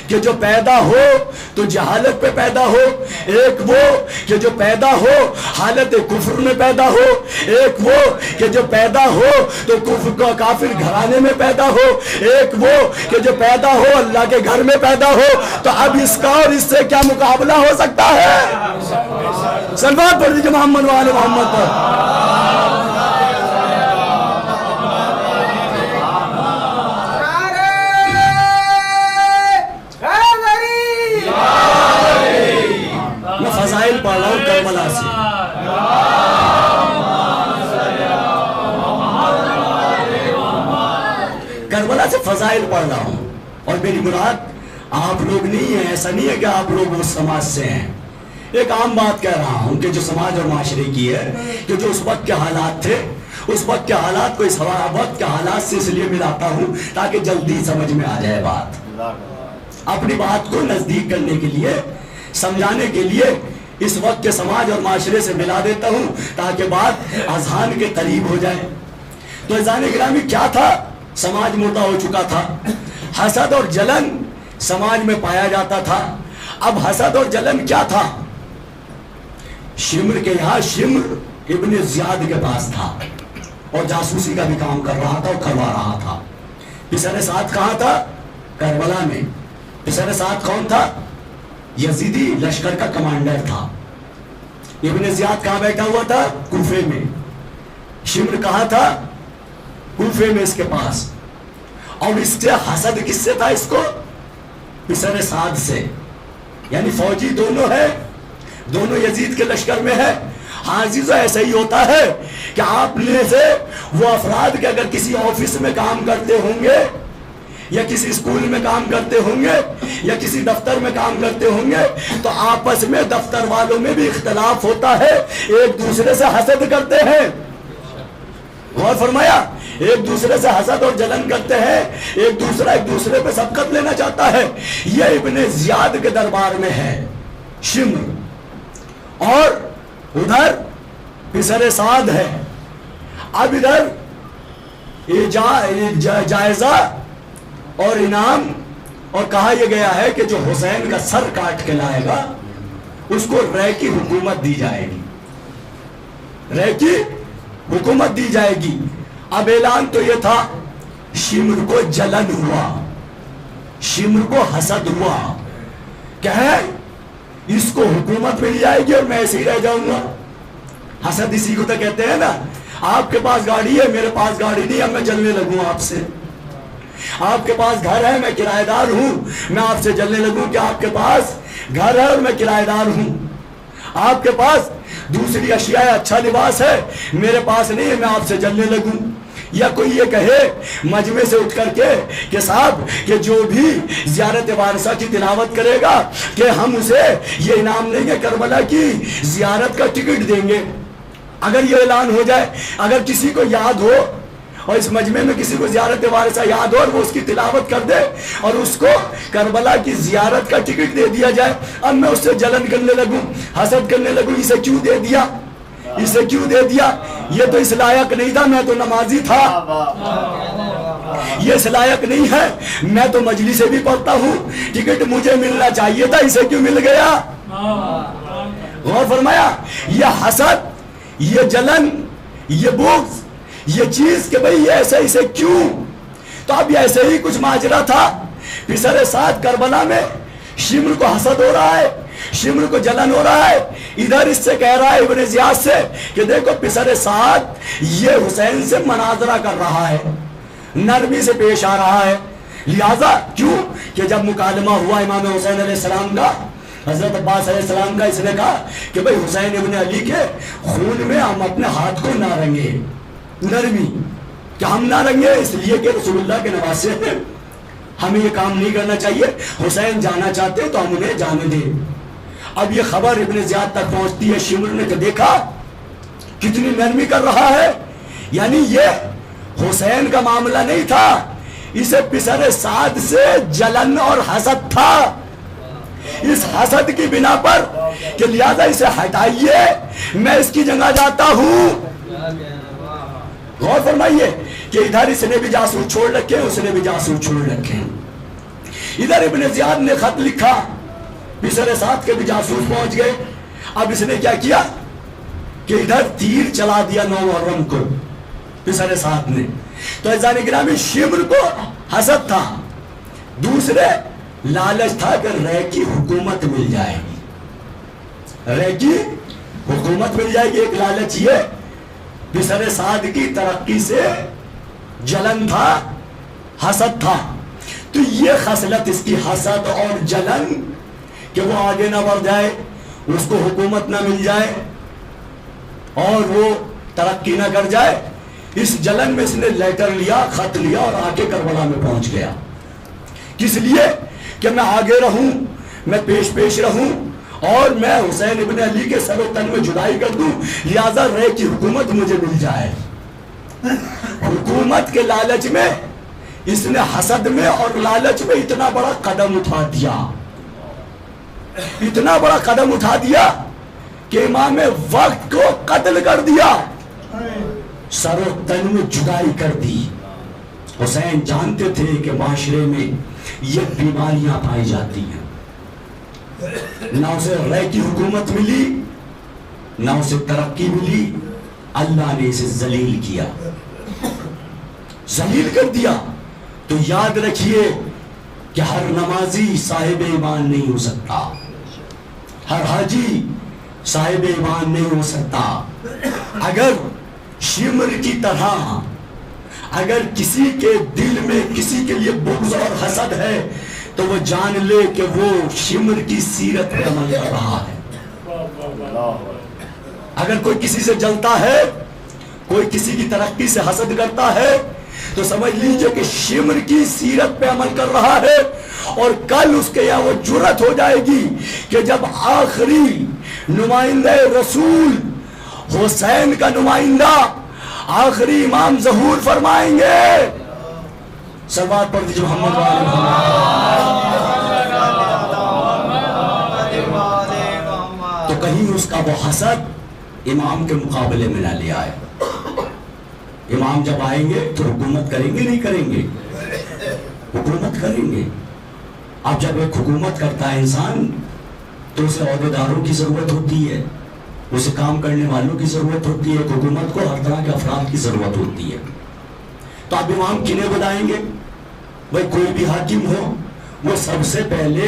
کہ جو پیدا ہو تو جہالت پہ پیدا ہو, ایک وہ کہ جو پیدا ہو حالت کفر میں پیدا ہو, ایک وہ کہ جو پیدا ہو تو کفر کا کافر گھرانے میں پیدا ہو, ایک وہ کہ جو پیدا ہو اللہ کے گھر میں پیدا ہو. تو اب اس کا اور اس سے کیا مقابلہ ہو سکتا ہے؟ صلوات پڑھ دیجیے محمد والے محمد پر. فضائل پڑھ رہا ہوں کربلا سے. کربلا سے فضائل پڑھ رہا ہوں, اور میری مراد آپ لوگ نہیں ہیں, ایسا نہیں ہے کہ آپ لوگ اس سماج سے ہیں. ایک عام بات کہہ رہا ہوں کہ جو سماج اور معاشرے کی ہے, کہ جو اس وقت کے حالات تھے, اس وقت کے حالات کو اس وقت کے حالات سے اس لیے ملاتا ہوں تاکہ جلدی سمجھ میں آ جائے بات. اپنی بات کو نزدیک کرنے کے لیے, سمجھانے کے لیے اس وقت کے سماج اور معاشرے سے ملا دیتا ہوں تاکہ بات اذہان کے قریب ہو جائے. تو اذہان گرامی کیا تھا؟ سماج مردہ ہو چکا تھا, حسد اور جلن سماج میں پایا جاتا تھا. اب حسد اور جلن کیا تھا؟ شمر کے یہاں شمر ابن زیاد کے پاس تھا اور جاسوسی کا بھی کام کر رہا تھا اور کروا رہا تھا. پسر سعد کہاں تھا؟ کربلا میں. پسر سعد کون تھا؟ یزیدی لشکر کا کمانڈر تھا. ابن زیاد کہاں بیٹھا ہوا تھا؟ کوفے میں. شمر کہاں تھا؟ کوفے میں اس کے پاس. اور اس سے حسد کس سے تھا اس کو؟ پسر سعد سے. یعنی فوجی دونوں ہے, دونوں یزید کے لشکر میں ہے. ہاں عزیزو ایسا ہی ہوتا ہے کہ آپ میں سے وہ افراد کے اگر کسی آفس میں کام کرتے ہوں گے یا کسی اسکول میں کام کرتے ہوں گے یا کسی دفتر میں کام کرتے ہوں گے تو آپس میں دفتر والوں میں بھی اختلاف ہوتا ہے, ایک دوسرے سے حسد کرتے ہیں. غور فرمایا, ایک دوسرے سے حسد اور جلن کرتے ہیں, ایک دوسرے پہ سبقت لینا چاہتا ہے. یہ ابن زیاد کے دربار میں ہے شمر, اور ادھر پسر سعد ہے. اب ادھر جائزہ اور انعام, اور کہا یہ گیا ہے کہ جو حسین کا سر کاٹ کے لائے گا اس کو رے کی حکومت دی جائے گی, رے کی حکومت دی جائے گی. اب اعلان تو یہ تھا, شمر کو جلن ہوا, شمر کو حسد ہوا کہ اس کو حکومت مل جائے گی اور میں ایسے ہی رہ جاؤں گا. حسد اسی کو تو کہتے ہیں نا, آپ کے پاس گاڑی ہے، میرے پاس گاڑی نہیں، اب میں جلنے لگوں آپ سے. آپ کے پاس گھر ہے، میں کرایہ دار ہوں، میں آپ سے جلنے لگوں کہ آپ کے پاس گھر ہے اور میں کرایہ دار ہوں. آپ کے پاس دوسری اشیاء ہے، اچھا لباس ہے، میرے پاس نہیں ہے، میں آپ سے جلنے لگوں. یا کوئی یہ کہے مجمع سے اٹھ کر کے کہ صاحب کہ جو بھی زیارت وارثہ کی تلاوت کرے گا کہ ہم اسے یہ انعام دیں گے، کربلا کی زیارت کا ٹکٹ دیں گے. اگر یہ اعلان ہو جائے، اگر کسی کو یاد ہو اور اس مجمع میں کسی کو زیارت وارثہ یاد ہو اور وہ اس کی تلاوت کر دے اور اس کو کربلا کی زیارت کا ٹکٹ دے دیا جائے، اب میں اس سے جلن کرنے لگوں، حسد کرنے لگوں، اسے کیوں دے دیا، اسے کیوں دے دیا، یہ تو اس لائق نہیں تھا، میں تو نمازی تھا، یہ اس لائق نہیں ہے، میں تو مجلس سے بھی پڑھتا ہوں، ٹکٹ مجھے ملنا چاہیے تھا، اسے کیوں مل گیا. غور فرمایا، یہ حسد، یہ جلن، یہ بغض، یہ چیز کہ بھئی یہ ایسے اسے کیوں. تو اب یہ ایسے ہی کچھ ماجرا تھا. پسر سعد کربلا میں شمر کو حسد ہو رہا ہے، شمر کو جلن ہو رہا ہے. ادھر اس سے کہہ رہا ہے ابن زیاد سے کہ دیکھو پسر سعد یہ حسین سے مناظرہ کر رہا ہے، نرمی سے پیش آ رہا ہے. لہذا کیوں کہ جب مکالمہ ہوا امام حسین علیہ السلام کا، حضرت عباس علیہ السلام کا، اس نے کہا کہ بھئی حسین ابن علی کے خون میں ہم اپنے ہاتھ کو نہ رنگے. نرمی کہ ہم نہ رنگے اس لیے کہ رسول اللہ کے نواسے ہیں، ہمیں یہ کام نہیں کرنا چاہیے، حسین جانا چاہتے تو ہم انہیں جانے دیں. اب یہ خبر ابن زیاد تک پہنچتی ہے شمر نے کہ دیکھا کتنی نرمی کر رہا ہے. یعنی یہ حسین کا معاملہ نہیں تھا، اسے پسر سعد سے جلن اور حسد تھا. اس حسد کی بنا پر کہ لہذا اسے ہٹائیے، میں اس کی جگہ جاتا ہوں. غور فرمائیے کہ ادھر اس نے بھی جاسوس چھوڑ رکھے، اس نے بھی جاسوس چھوڑ رکھے. ادھر ابن زیاد نے خط لکھا، پسر سعد کے بھی جاسوس پہنچ گئے. اب اس نے کیا کیا کہ ادھر تیر چلا دیا 9 محرم کو پسر سعد نے. تو عزیزان گرامی شمر کو حسد تھا، دوسرے لالچ تھا کہ رے کی حکومت مل جائے گی، رے کی حکومت مل جائے گی. ایک لالچ یہ پسر سعد کی ترقی سے جلن تھا، حسد تھا. تو یہ خصلت اس کی حسد اور جلن کہ وہ آگے نہ بڑھ جائے، اس کو حکومت نہ مل جائے اور وہ ترقی نہ کر جائے، اس جلن میں اس نے لیٹر لیا، خط لیا اور آ کے کربلا میں پہنچ گیا. کس لیے کہ میں آگے رہوں، میں پیش رہوں اور میں حسین ابن علی کے سر و تن میں جدائی کر دوں، لہذا رے کی حکومت مجھے مل جائے. حکومت کے لالچ میں اس نے حسد میں اور لالچ میں اتنا بڑا قدم اٹھا دیا، اتنا بڑا قدم اٹھا دیا کہ امام وقت کو قتل کر دیا، سر و تن میں جدائی کر دی. حسین جانتے تھے کہ معاشرے میں یہ بیماریاں پائی جاتی ہیں، نہ اسے رے کی حکومت ملی، نہ اسے ترقی ملی، اللہ نے اسے ذلیل کیا، ذلیل کر دیا. تو یاد رکھیے کہ ہر نمازی صاحب ایمان نہیں ہو سکتا، ہر حاجی صاحب ایمان نہیں ہو سکتا. اگر شمر کی طرح اگر کسی کے دل میں کسی کے لیے بغض اور حسد ہے تو وہ جان لے کہ وہ شمر کی سیرت پر عمل کر رہا ہے. اگر کوئی کسی سے جلتا ہے، کوئی کسی کی ترقی سے حسد کرتا ہے تو سمجھ لیجئے کہ شمر کی سیرت پہ عمل کر رہا ہے. اور کل اس کے یہاں وہ جرت ہو جائے گی کہ جب آخری نمائندہ رسول حسین کا نمائندہ آخری امام ظہور فرمائیں گے، صلوات پڑھ دیجئے محمد وآل محمد. تو کہیں اس کا وہ حسد امام کے مقابلے میں نہ لے آئے. امام جب آئیں گے تو حکومت کریں گے نہیں کریں گے؟ حکومت کریں گے. اب جب ایک حکومت کرتا ہے انسان تو اسے عہدیداروں کی ضرورت ہوتی ہے، اسے کام کرنے والوں کی ضرورت ہوتی ہے، ایک حکومت کو ہر طرح کے افراد کی ضرورت ہوتی ہے. تو اب امام کنہیں بلائیں گے؟ بھائی کوئی بھی حاکم ہو وہ سب سے پہلے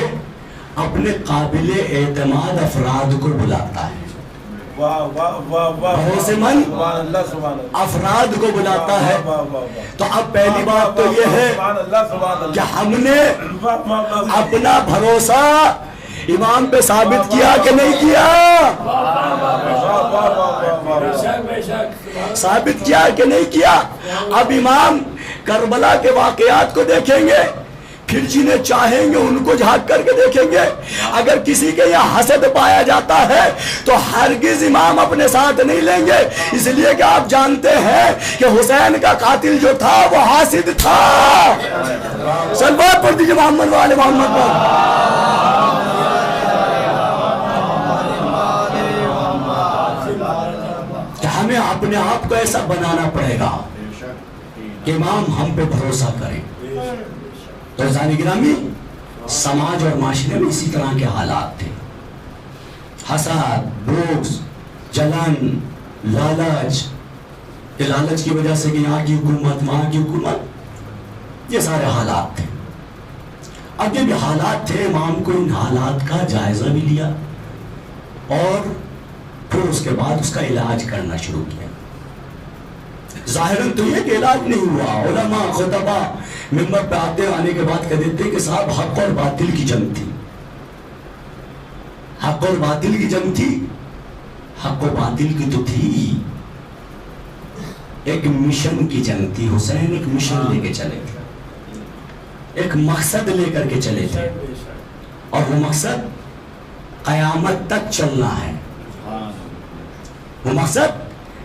اپنے قابل اعتماد افراد کو بلاتا ہے. بھروسے مند افراد کو بلاتا ہے. تو اب پہلی بات تو یہ ہے کہ ہم نے اپنا بھروسہ امام پہ ثابت کیا کہ نہیں کیا؟ ثابت کیا کہ نہیں کیا؟ اب امام کربلا کے واقعات کو دیکھیں گے، پھر جنہیں چاہیں گے ان کو جھانک کر کے دیکھیں گے. اگر کسی کے یہاں حسد پایا جاتا ہے تو ہرگز امام اپنے ساتھ نہیں لیں گے، اس لیے کہ آپ جانتے ہیں کہ حسین کا قاتل جو تھا وہ حاسد تھا. صلوات پڑھ دیجئے محمد والے محمد پر. کہ ہمیں اپنے آپ کو ایسا بنانا پڑے گا کہ امام ہم پہ بھروسہ کریں. تو عزیزان گرامی، سماج اور معاشرے میں اسی طرح کے حالات تھے. حسد، بغض، جلن، لالچ، کہ لالچ کی وجہ سے کہ یہاں کی حکومت وہاں کی حکومت، یہ سارے حالات تھے. اب یہ بھی حالات تھے، امام کو ان حالات کا جائزہ بھی لیا اور پھر اس کے بعد اس کا علاج کرنا شروع کیا. ظاہراً تو یہ کہ علاج نہیں ہوا. علماء خطبہ ممبر پہ آنے کے بعد کہہ دیتے کہ صاحب حق اور باطل کی جنگ تھی. حق اور باطل کی جنگ تھی. حق و باطل کی تو تھی، ایک مشن کی جنگ تھی. حسین ایک مشن لے کے چلے تھے، ایک مقصد لے کر کے چلے تھے، اور وہ مقصد قیامت تک چلنا ہے. وہ مقصد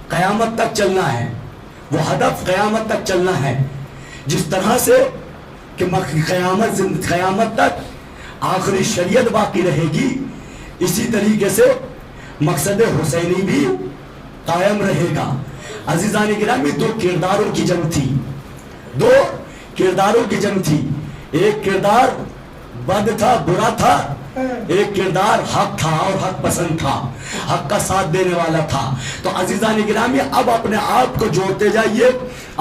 قیامت تک چلنا ہے، وہ ہدف قیامت تک چلنا ہے. جس طرح سے کہ قیامت تک آخری شریعت باقی رہے گی، اسی طریقے سے مقصد حسینی بھی قائم رہے گا. عزیزان گرامی، دو کرداروں کی جنگ تھی. دو کرداروں کی جنگ تھی. ایک کردار بد تھا، برا تھا. ایک کردار حق تھا اور حق پسند تھا، حق کا ساتھ دینے والا تھا. تو عزیزان گرامی، اب اپنے آپ کو جوڑتے جائیے،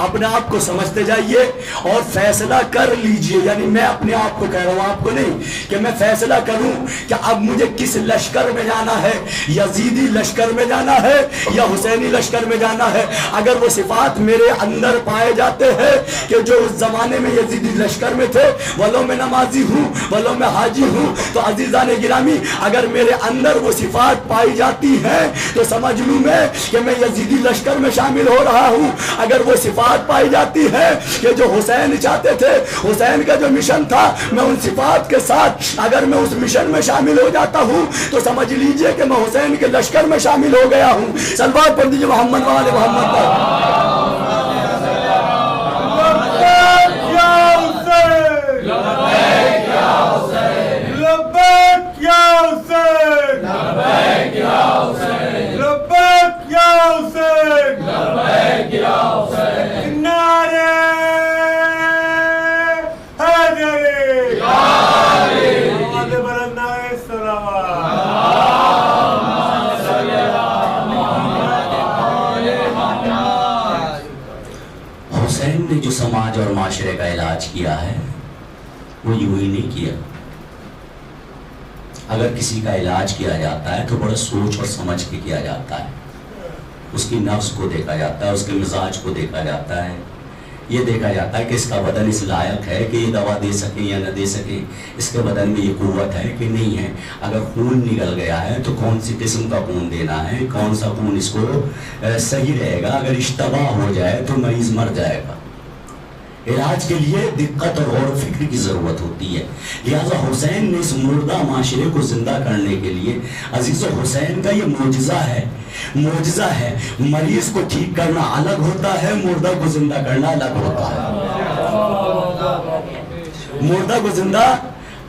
اپنے آپ کو سمجھتے جائیے اور فیصلہ کر لیجئے. یعنی میں اپنے آپ کو کہہ رہا ہوں، آپ کو نہیں، کہ میں فیصلہ کروں کہ اب مجھے کس لشکر میں جانا ہے. یزیدی لشکر میں جانا ہے یا حسینی لشکر میں جانا ہے. اگر وہ صفات میرے اندر پائے جاتے ہیں کہ جو اس زمانے میں یزیدی لشکر میں تھے، ولو میں نمازی ہوں ولو میں حاجی ہوں، تو عزیزان گرامی اگر میرے اندر وہ صفات پائی جاتی ہیں تو سمجھ لوں میں کہ میں یزیدی لشکر میں شامل ہو رہا ہوں. اگر وہ صفات پائی جاتی ہے کہ جو حسین چاہتے تھے، حسین کا جو مشن تھا، میں ان صفات کے ساتھ اگر میں اس مشن میں شامل ہو جاتا ہوں تو سمجھ لیجئے کہ میں حسین کے لشکر میں شامل ہو گیا ہوں. صلوات پڑھ دیجئے محمد والے محمد پر. حسین نے جو سماج اور معاشرے کا علاج کیا ہے وہ یوں ہی نہیں کیا. اگر کسی کا علاج کیا جاتا ہے تو بڑا سوچ اور سمجھ کے کیا جاتا ہے. اس کی نفس کو دیکھا جاتا ہے، اس کے مزاج کو دیکھا جاتا ہے. یہ دیکھا جاتا ہے کہ اس کا بدن اس لائق ہے کہ یہ دوا دے سکے یا نہ دے سکے، اس کے بدن میں یہ قوت ہے کہ نہیں ہے. اگر خون نکل گیا ہے تو کون سی قسم کا خون دینا ہے، کون سا خون اس کو صحیح رہے گا. اگر اشتباہ ہو جائے تو مریض مر جائے گا. علاج کے لیے دقت اور غور و فکر کی ضرورت ہوتی ہے. لہذا حسین نے اس مردہ معاشرے کو زندہ کرنے کے لیے، عزیز و حسین کا یہ معجزہ ہے، معجزہ ہے. مریض کو ٹھیک کرنا الگ ہوتا ہے، مردہ کو زندہ کرنا الگ ہوتا ہے. مردہ کو زندہ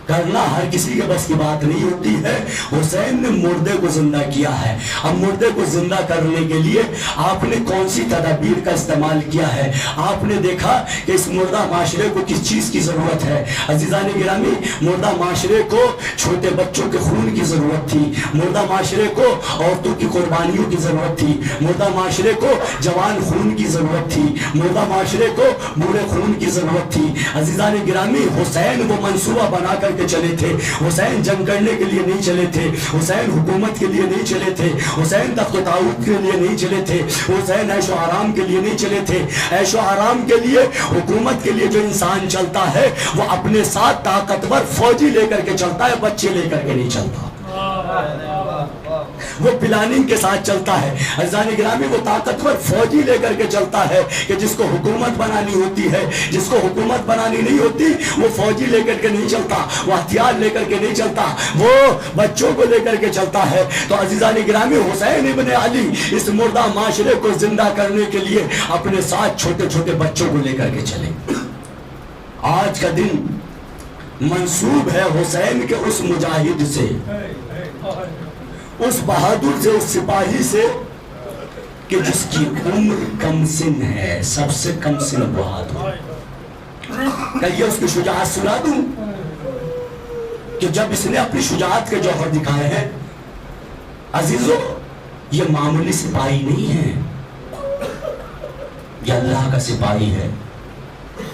کرنا ہر کسی کے بس کی بات نہیں ہوتی ہے. حسین نے مردے کو زندہ کیا ہے. اب مردے کو زندہ کرنے کے لیے آپ نے کون سی تدابیر کا استعمال کیا ہے؟ آپ نے دیکھا کہ اس مردہ معاشرے کو کس چیز کی ضرورت ہے. عزیزان گرامی، مردہ معاشرے کو چھوٹے بچوں کے خون کی ضرورت تھی. مردہ معاشرے کو عورتوں کی قربانیوں کی ضرورت تھی. مردہ معاشرے کو جوان خون کی ضرورت تھی. مردہ معاشرے کو بوڑھے خون کی ضرورت تھی. عزیزان گرامی، حسین وہ منصوبہ بنا کر کے چلے تھے. حسین جنگ کرنے کے لیے نہیں چلے تھے, حسین حکومت کے لیے نہیں چلے تھے, حسین تخت و تابوت کے لیے نہیں چلے تھے, حسین عیش و آرام کے لیے نہیں چلے تھے. عیش و آرام کے لیے, حکومت کے لیے جو انسان چلتا ہے وہ اپنے ساتھ طاقتور فوجی لے کر کے چلتا ہے, بچے لے کر کے نہیں چلتا. وہ پلاننگ کے ساتھ چلتا ہے. عزیزان گرامی, وہ طاقتور فوجی لے کر کے چلتا ہے کہ جس کو حکومت بنانی ہوتی ہے. جس کو حکومت بنانی نہیں ہوتی وہ فوجی لے کر کے نہیں چلتا, وہ ہتھیار لے کر کے نہیں چلتا, وہ بچوں کو لے کر کے چلتا ہے. تو عزیزان گرامی, حسین ابن علی اس مردہ معاشرے کو زندہ کرنے کے لیے اپنے ساتھ چھوٹے چھوٹے بچوں کو لے کر کے چلے. آج کا دن منسوب ہے حسین کے اس مجاہد سے, اس بہادر سے, اس سپاہی سے کہ جس کی عمر کم سن ہے, سب سے کم سن بہادر. کہیے اس کی شجاعت سنا دوں کہ جب اس نے اپنی شجاعت کے جوہر دکھائے ہیں. عزیزو, یہ معمولی سپاہی نہیں ہے, یہ اللہ کا سپاہی ہے.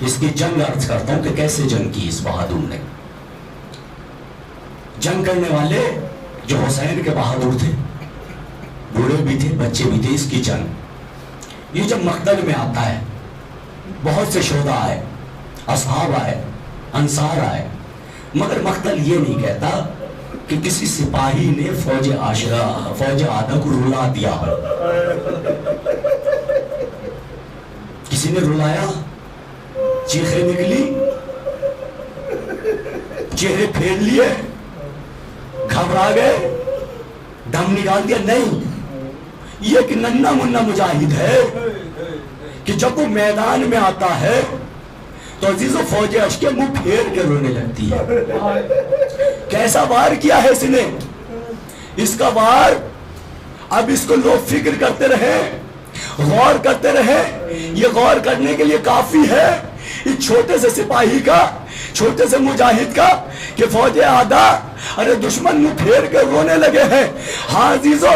اس کی جنگ عرض کرتا ہوں کہ کیسے جنگ کی اس بہادر نے. جنگ کرنے والے جو حسین کے بہادر تھے, بوڑھے بھی تھے, بچے بھی تھے. اس کی جنگ یہ جب مقتل میں آتا ہے, بہت سے شہداء آئے, اصحاب آئے, انصار آئے, مگر مقتل یہ نہیں کہتا کہ کسی سپاہی نے فوج آدھا کو رلا دیا. کسی نے رلایا, چیخیں نکلی, چہرے پھیر لیے, گھبرا گئے, دم نکال دیا. نہیں, یہ ایک ننھا منہ مجاہد ہے کہ جب وہ میدان میں آتا ہے تو عزیزو فوج اشکے منہ پھیر کے رونے لگتی ہے. کیسا وار کیا ہے اس نے, اس کا وار. اب اس کو لوگ فکر کرتے رہے, غور کرتے رہے. یہ غور کرنے کے لیے کافی ہے اس چھوٹے سے سپاہی کا, چھوٹے سے مجاہد کا, کہ فوج آدھا ارے دشمن منہ پھیر کے رونے لگے ہیں. ہاں عزیزو,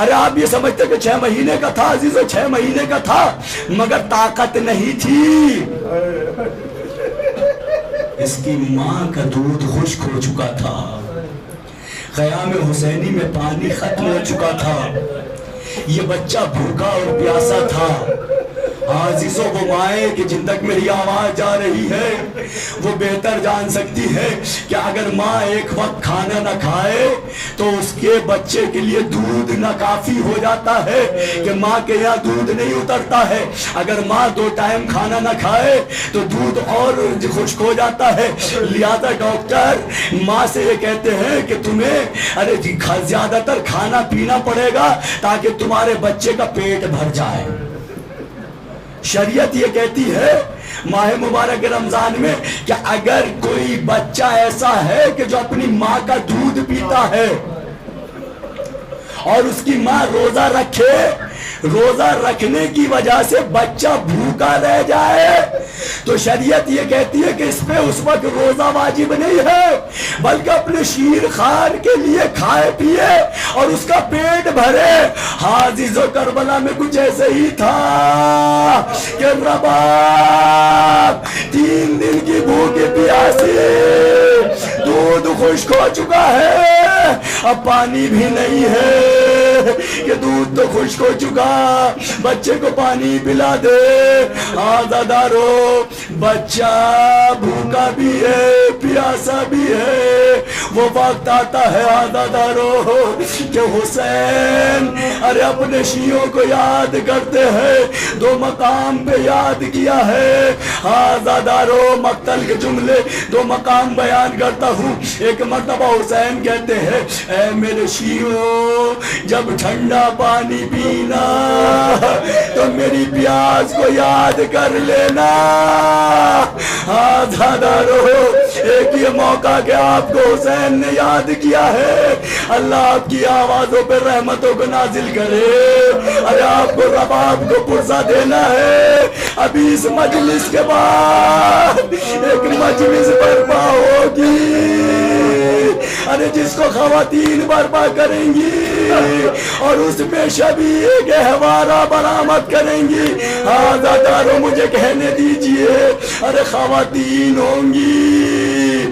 ارے آپ یہ سمجھتے کہ 6 مہینے کا تھا. عزیزو 6 مہینے کا تھا مگر طاقت نہیں تھی. اس کی ماں کا دودھ خشک ہو چکا تھا, خیام حسینی میں پانی ختم ہو چکا تھا, یہ بچہ بھوکا اور پیاسا تھا. عزیزو, وہ مائیں کہ جن تک میری آواز جا رہی ہے وہ بہتر جان سکتی ہے کہ اگر ماں ایک وقت کھانا نہ کھائے تو اس کے بچے کے لیے دودھ نہ کافی ہو جاتا ہے, کہ ماں کے یہاں دودھ نہیں اترتا ہے. اگر ماں 2 ٹائم کھانا نہ کھائے تو دودھ اور خشک ہو جاتا ہے. لہذا ڈاکٹر ماں سے یہ کہتے ہیں کہ تمہیں زیادہ تر کھانا پینا پڑے گا تاکہ تمہارے بچے کا پیٹ بھر جائے. شریعت یہ کہتی ہے ماہ مبارک رمضان میں کہ اگر کوئی بچہ ایسا ہے کہ جو اپنی ماں کا دودھ پیتا ہے اور اس کی ماں روزہ رکھے, روزہ رکھنے کی وجہ سے بچہ بھوکا رہ جائے, تو شریعت یہ کہتی ہے کہ اس پہ اس وقت روزہ واجب نہیں ہے, بلکہ اپنے شیر خار کے لیے کھائے پیے اور اس کا پیٹ بھرے. عزیزو, کربلا میں کچھ ایسے ہی تھا کہ رباب 3 دن کی بھوک پیاسی, دودھ خشک ہو چکا ہے, اب پانی بھی نہیں ہے کہ دودھ تو خشک ہو چکا, بچے کو پانی پلا دے. آزادارو, بچہ بھوکا بھی ہے, پیاسا بھی ہے. وہ وقت آتا ہے آزادارو کہ حسین ارے اپنے شیعوں کو یاد کرتے ہیں. 2 مقام پہ یاد کیا ہے. آزادارو, مقتل کے جملے 2 مقام بیان کرتا ہوں. ایک مرتبہ حسین کہتے ہیں اے میرے شیعوں, جب ٹھنڈا پانی پینا تو میری پیاس کو یاد کر لینا. آزادارو, ایک یہ موقع کہ آپ کو حسین نے یاد کیا ہے. اللہ آپ کی آوازوں پہ رحمتوں کو نازل کرے. ارے آپ کو رباب کو پرزہ دینا ہے. ابھی اس مجلس کے بعد ایک مجلس برپا ہوگی, ارے جس کو خواتین برپا کریں گی اور اس میں شبیہ گہوارہ برآمد کریں گی. آزادارو, مجھے کہنے دیجئے, ارے خواتین ہوں گی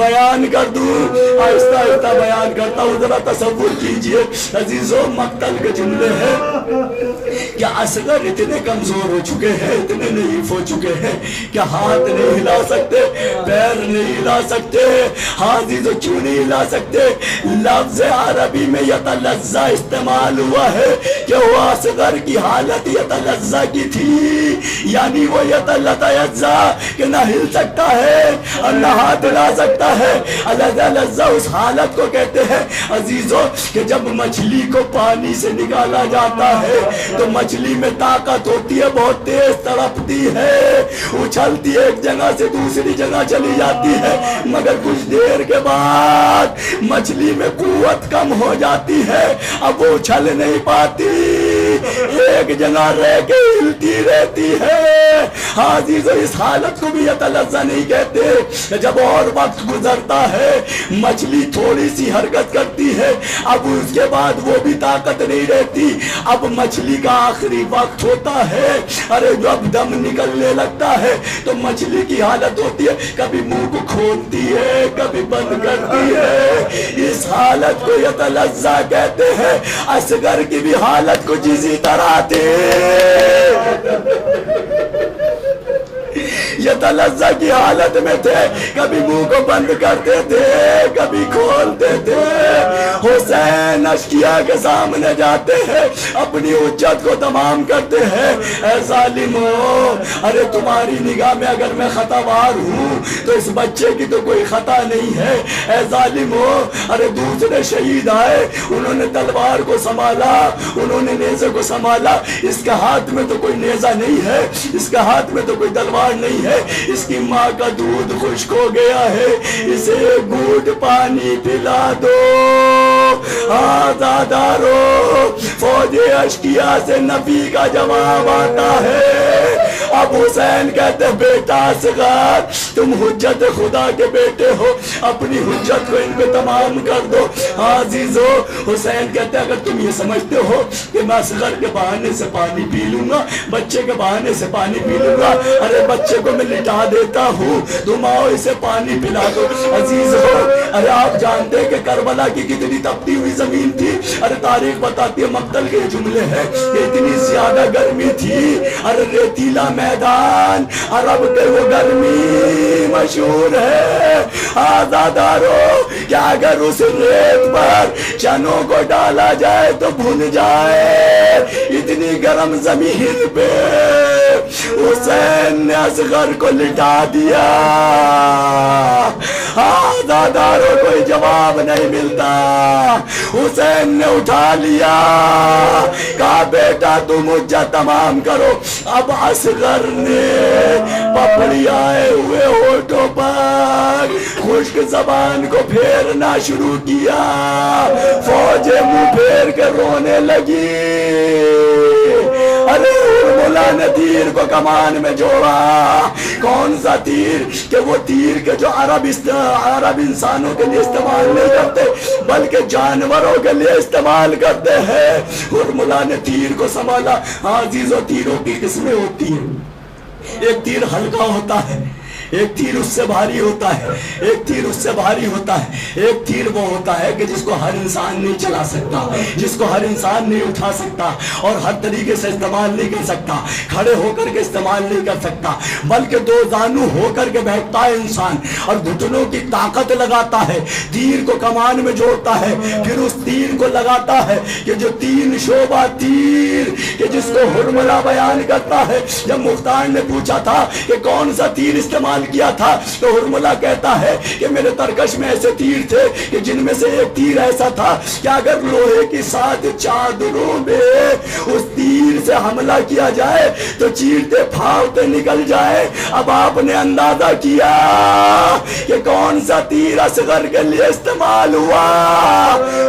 بیان کر دوں، آہستہ آہستہ بیان کرتا ہوں. ذرا تصور کیجئے عزیزوں، مقتل کے جملے ہیں کہ اصغر اتنے کمزور ہو چکے ہیں، اتنے ضعیف ہو چکے ہیں کہ ہاتھ نہیں ہلا سکتے، پیر نہیں ہلا سکتے. عزیزوں کیوں نہیں ہلا سکتے؟ لفظ عربی میں یتلذہ استعمال ہوا ہے کہ وہ اصغر کی حالت یتلذہ کی تھی، یعنی وہ یتلذہ کہ نہ ہل سکتا ہے اور نہ ہاتھ ہلا سکتا ہے. لذہ اس حالت کو کہتے ہیں عزیزوں کہ جب مچھلی کو پانی سے نکالا جاتا ہے تو مچھلی میں طاقت ہوتی ہے، بہت تیز تڑپتی ہے، اچھلتی ہے، ایک جگہ سے دوسری جگہ چلی جاتی ہے، مگر کچھ دیر کے بعد مچھلی میں قوت کم ہو جاتی ہے، اب وہ اچھل نہیں پاتی، ایک جگہ رہ کے ہلتی رہتی ہے. عزیزوں اس حالت کو بھی یتلذہ نہیں کہتے. جب اور وقت گزرتا ہے مچھلی تھوڑی سی حرکت کرتی ہے، اب اس کے بعد وہ بھی طاقت نہیں رہتی، اب مچھلی کا آخری وقت ہوتا ہے. ارے جب دم نکلنے لگتا ہے تو مچھلی کی حالت ہوتی ہے کبھی منہ کو کھولتی ہے کبھی بند کرتی ہے. اس حالت کو یتلذہ کہتے ہیں. اصغر کی بھی حالت کچھ اسی طرح تھی. یتلذہ کی حالت میں تھے، کبھی منہ کو بند کرتے تھے کبھی کھولتے تھے. حسین اشکیا کے سامنے جاتے ہیں، اپنی حجت کو تمام کرتے ہیں. اے ظالمو، ارے تمہاری نگاہ میں اگر میں خطاوار ہوں تو اس بچے کی تو کوئی خطا نہیں ہے. اے ظالمو، ارے دوسرے شہید آئے، انہوں نے تلوار کو سنبھالا، انہوں نے نیزے کو سنبھالا، اس کے ہاتھ میں تو کوئی نیزہ نہیں ہے، اس کے ہاتھ میں تو کوئی تلوار نہیں ہے، اس کی ماں کا دودھ خشک ہو گیا ہے، اسے گھونٹ پانی پلا دو. آزادارو، فوج اشکیا سے نفی کا جواب آتا ہے. اب حسین کہتے بیٹا اصغر، تم حجت خدا کے بیٹے ہو، اپنی حجت کو ان پہ تمام کر دو. عزیزو، حسین کہتے اگر تم یہ سمجھتے ہو کہ میں اصغر کے بہانے سے پانی پی لوں گا، بچے کے بہانے سے پانی پی لوں گا، ارے بچے کو میں لٹا دیتا ہوں، تم آؤ اسے پانی پلا دو. عزیزو، ارے آپ جانتے کہ کربلا کی کتنی تپتی ہوئی زمین تھی. ارے تاریخ بتاتی ہے، مقتل کے جملے ہیں کہ اتنی زیادہ گرمی تھی، ارے ریتیلا میدان عرب کے وہ گرمی مشہور ہے. آزادارو، کیا اگر اس ریت پر چنوں کو ڈالا جائے تو بھن جائے. اتنی گرم زمین پہ حسین نے اصغر کو لٹا دیا. آزادارو، کوئی جواب نہیں ملتا. حسین نے اٹھا لیا، کہا بیٹا تم حجت تمام کرو. اب اصغر نے پپڑی آئے ہوئے ہونٹوں پر خشک زبان کو پھیرنا شروع کیا. فوجیں منہ پھیر کے رونے لگی. ارے مولا نے تیر کو کمان میں جوڑا. کون سا تیر؟ کہ وہ تیر کے جو عرب انسانوں کے لیے استعمال نہیں کرتے بلکہ جانوروں کے لیے استعمال کرتے ہیں. اور مولا نے تیر کو سنبھالا. عزیزوں، تیروں کی قسمیں ہوتی ہیں. ایک تیر ہلکا ہوتا ہے، ایک تیر اس سے بھاری ہوتا ہے، ایک تیر اس سے بھاری ہوتا ہے. ایک تیر وہ ہوتا ہے کہ جس کو ہر انسان نہیں چلا سکتا، جس کو ہر انسان نہیں اٹھا سکتا اور ہر طریقے سے استعمال نہیں کر سکتا، کھڑے ہو کر کے استعمال نہیں کر سکتا، بلکہ دو زانو ہو کر کے بیٹھتا ہے انسان اور گھٹنوں کی طاقت لگاتا ہے، تیر کو کمان میں جوڑتا ہے، پھر اس تیر کو لگاتا ہے کہ جو تین شعبہ تیر کہ جس کو حرملہ بیان کرتا ہے. جب مختار نے پوچھا تھا کہ کون سا تیر استعمال کیا تھا تو حرملہ کہتا ہے کہ میرے ترکش میں ایسے تیر تھے کہ جن میں سے ایک تیر ایسا تھا کہ اگر لوہے کی 7 چادروں میں اس تیر سے حملہ کیا جائے تو چیرتے پھاڑتے نکل جائے. اب آپ نے اندازہ کیا کہ کون سا تیر اصغر کے لیے استعمال ہوا.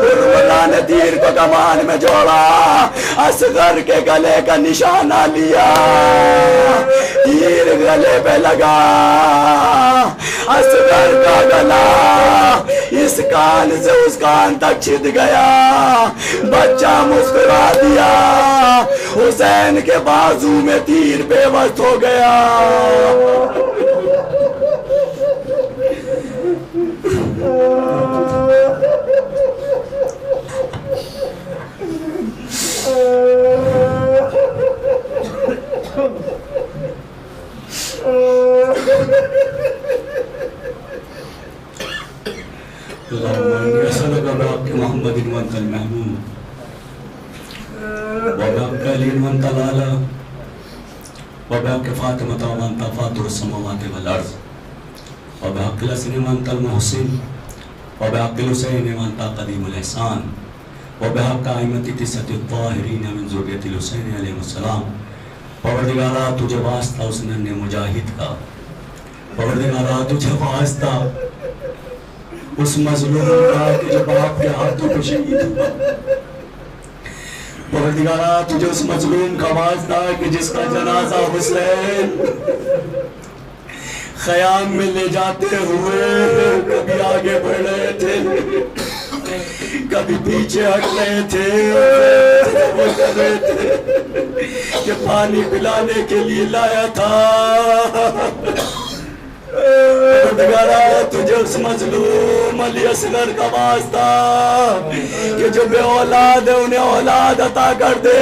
حرملہ نے تیر کو کمان میں جوڑا، اصغر کے گلے کا نشانہ لیا، تیر گلے پہ لگا. اصغر کا گلا اس کان سے اس کان تک چھد گیا. بچہ مسکرا دیا. حسین کے بازو میں تیر بے وقت ہو گیا. محمد وانت المحمود وبحق علي وانت الأعلى وبحق فاطمة وانت فاطر السماوات والأرض وبحق الحسن وانت المحسن وبحق الحسين وانت قديم الإحسان وبحق أئمة التسعة الطاهرين من ذرية الحسين علیہ السلام. پروردگارا تجھے واسطہ اس ننھے مجاہد کا، پروردگارا تجھے واسطہ اس مظلوم کا کہ جو باپ کے ہاتھوں پہ شہید ہوا، پروردگارا تجھے اس مظلوم کا واسطہ کہ جس کا جنازہ حسین خیام میں لے جاتے ہوئے کبھی آگے بڑھ رہے تھے کبھی پیچھے ہٹ رہے تھے، وہ کر رہے تھے کہ پانی پلانے کے لیے لایا تھا. پروردگارا تجھے اس مظلوم علی اصغر کا واسطہ کہ جو بے اولاد ہے انہیں اولاد عطا کر دے.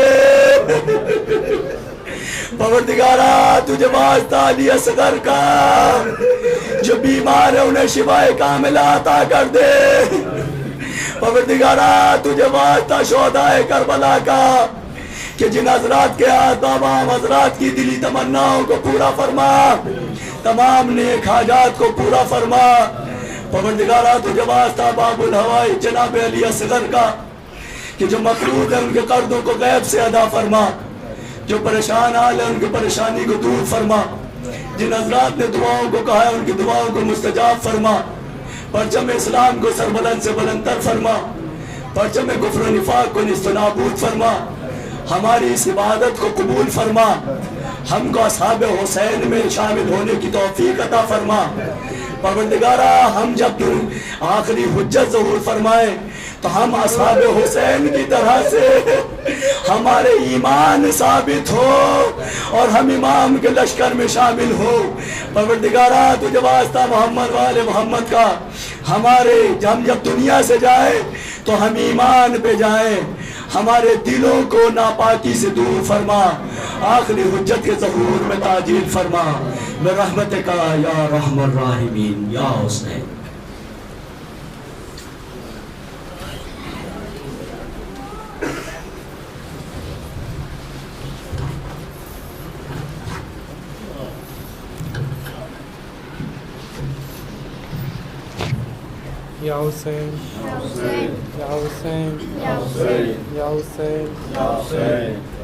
پروردگارا تجھے واسطہ علی اصغر کا جو بیمار ہے انہیں شفاء کاملہ عطا کر دے. پروردگارا تجھے واسطہ شہداء کربلا کا کہ جن حضرات کے ہاتھ تمام حضرات کی دلی تمناؤں کو پورا فرما، تمام نیک حاجات کو پورا فرما. پروردگارا تجھے واسطہ باب الہوائی جناب علی اصغر کا کہ جو مقروض ہیں ان کے قرضوں کو غیب سے ادا فرما، جو پریشان حال ہیں ان کی پریشانی کو دور فرما، جن حضرات نے دعاؤں کو کہا ہے ان کی دعاؤں کو مستجاب فرما. پرچم اسلام کو سربلند سے بلندتر فرما، پرچم کفر و نفاق کو نیست و نابود فرما. ہماری اس عبادت کو قبول فرما، ہم کو اصحاب حسین میں شامل ہونے کی توفیق عطا فرما. پروردگارا ہم جب آخری حجت ظہور فرمائے تو ہم اصحاب حسین کی طرح سے ہمارے ایمان ثابت ہو اور ہم امام کے لشکر میں شامل ہو. پروردگارا تجھے واسطہ محمد والے محمد کا ہمارے ہم جب دنیا سے جائیں تو ہم ایمان پہ جائیں، ہمارے دلوں کو ناپاکی سے دور فرما، آخری حجت کے ظہور میں تعجیل فرما برحمتک یا رحم الراحمین یا حسین. یا حسین یا حسین یا حسین یا حسین یا حسین.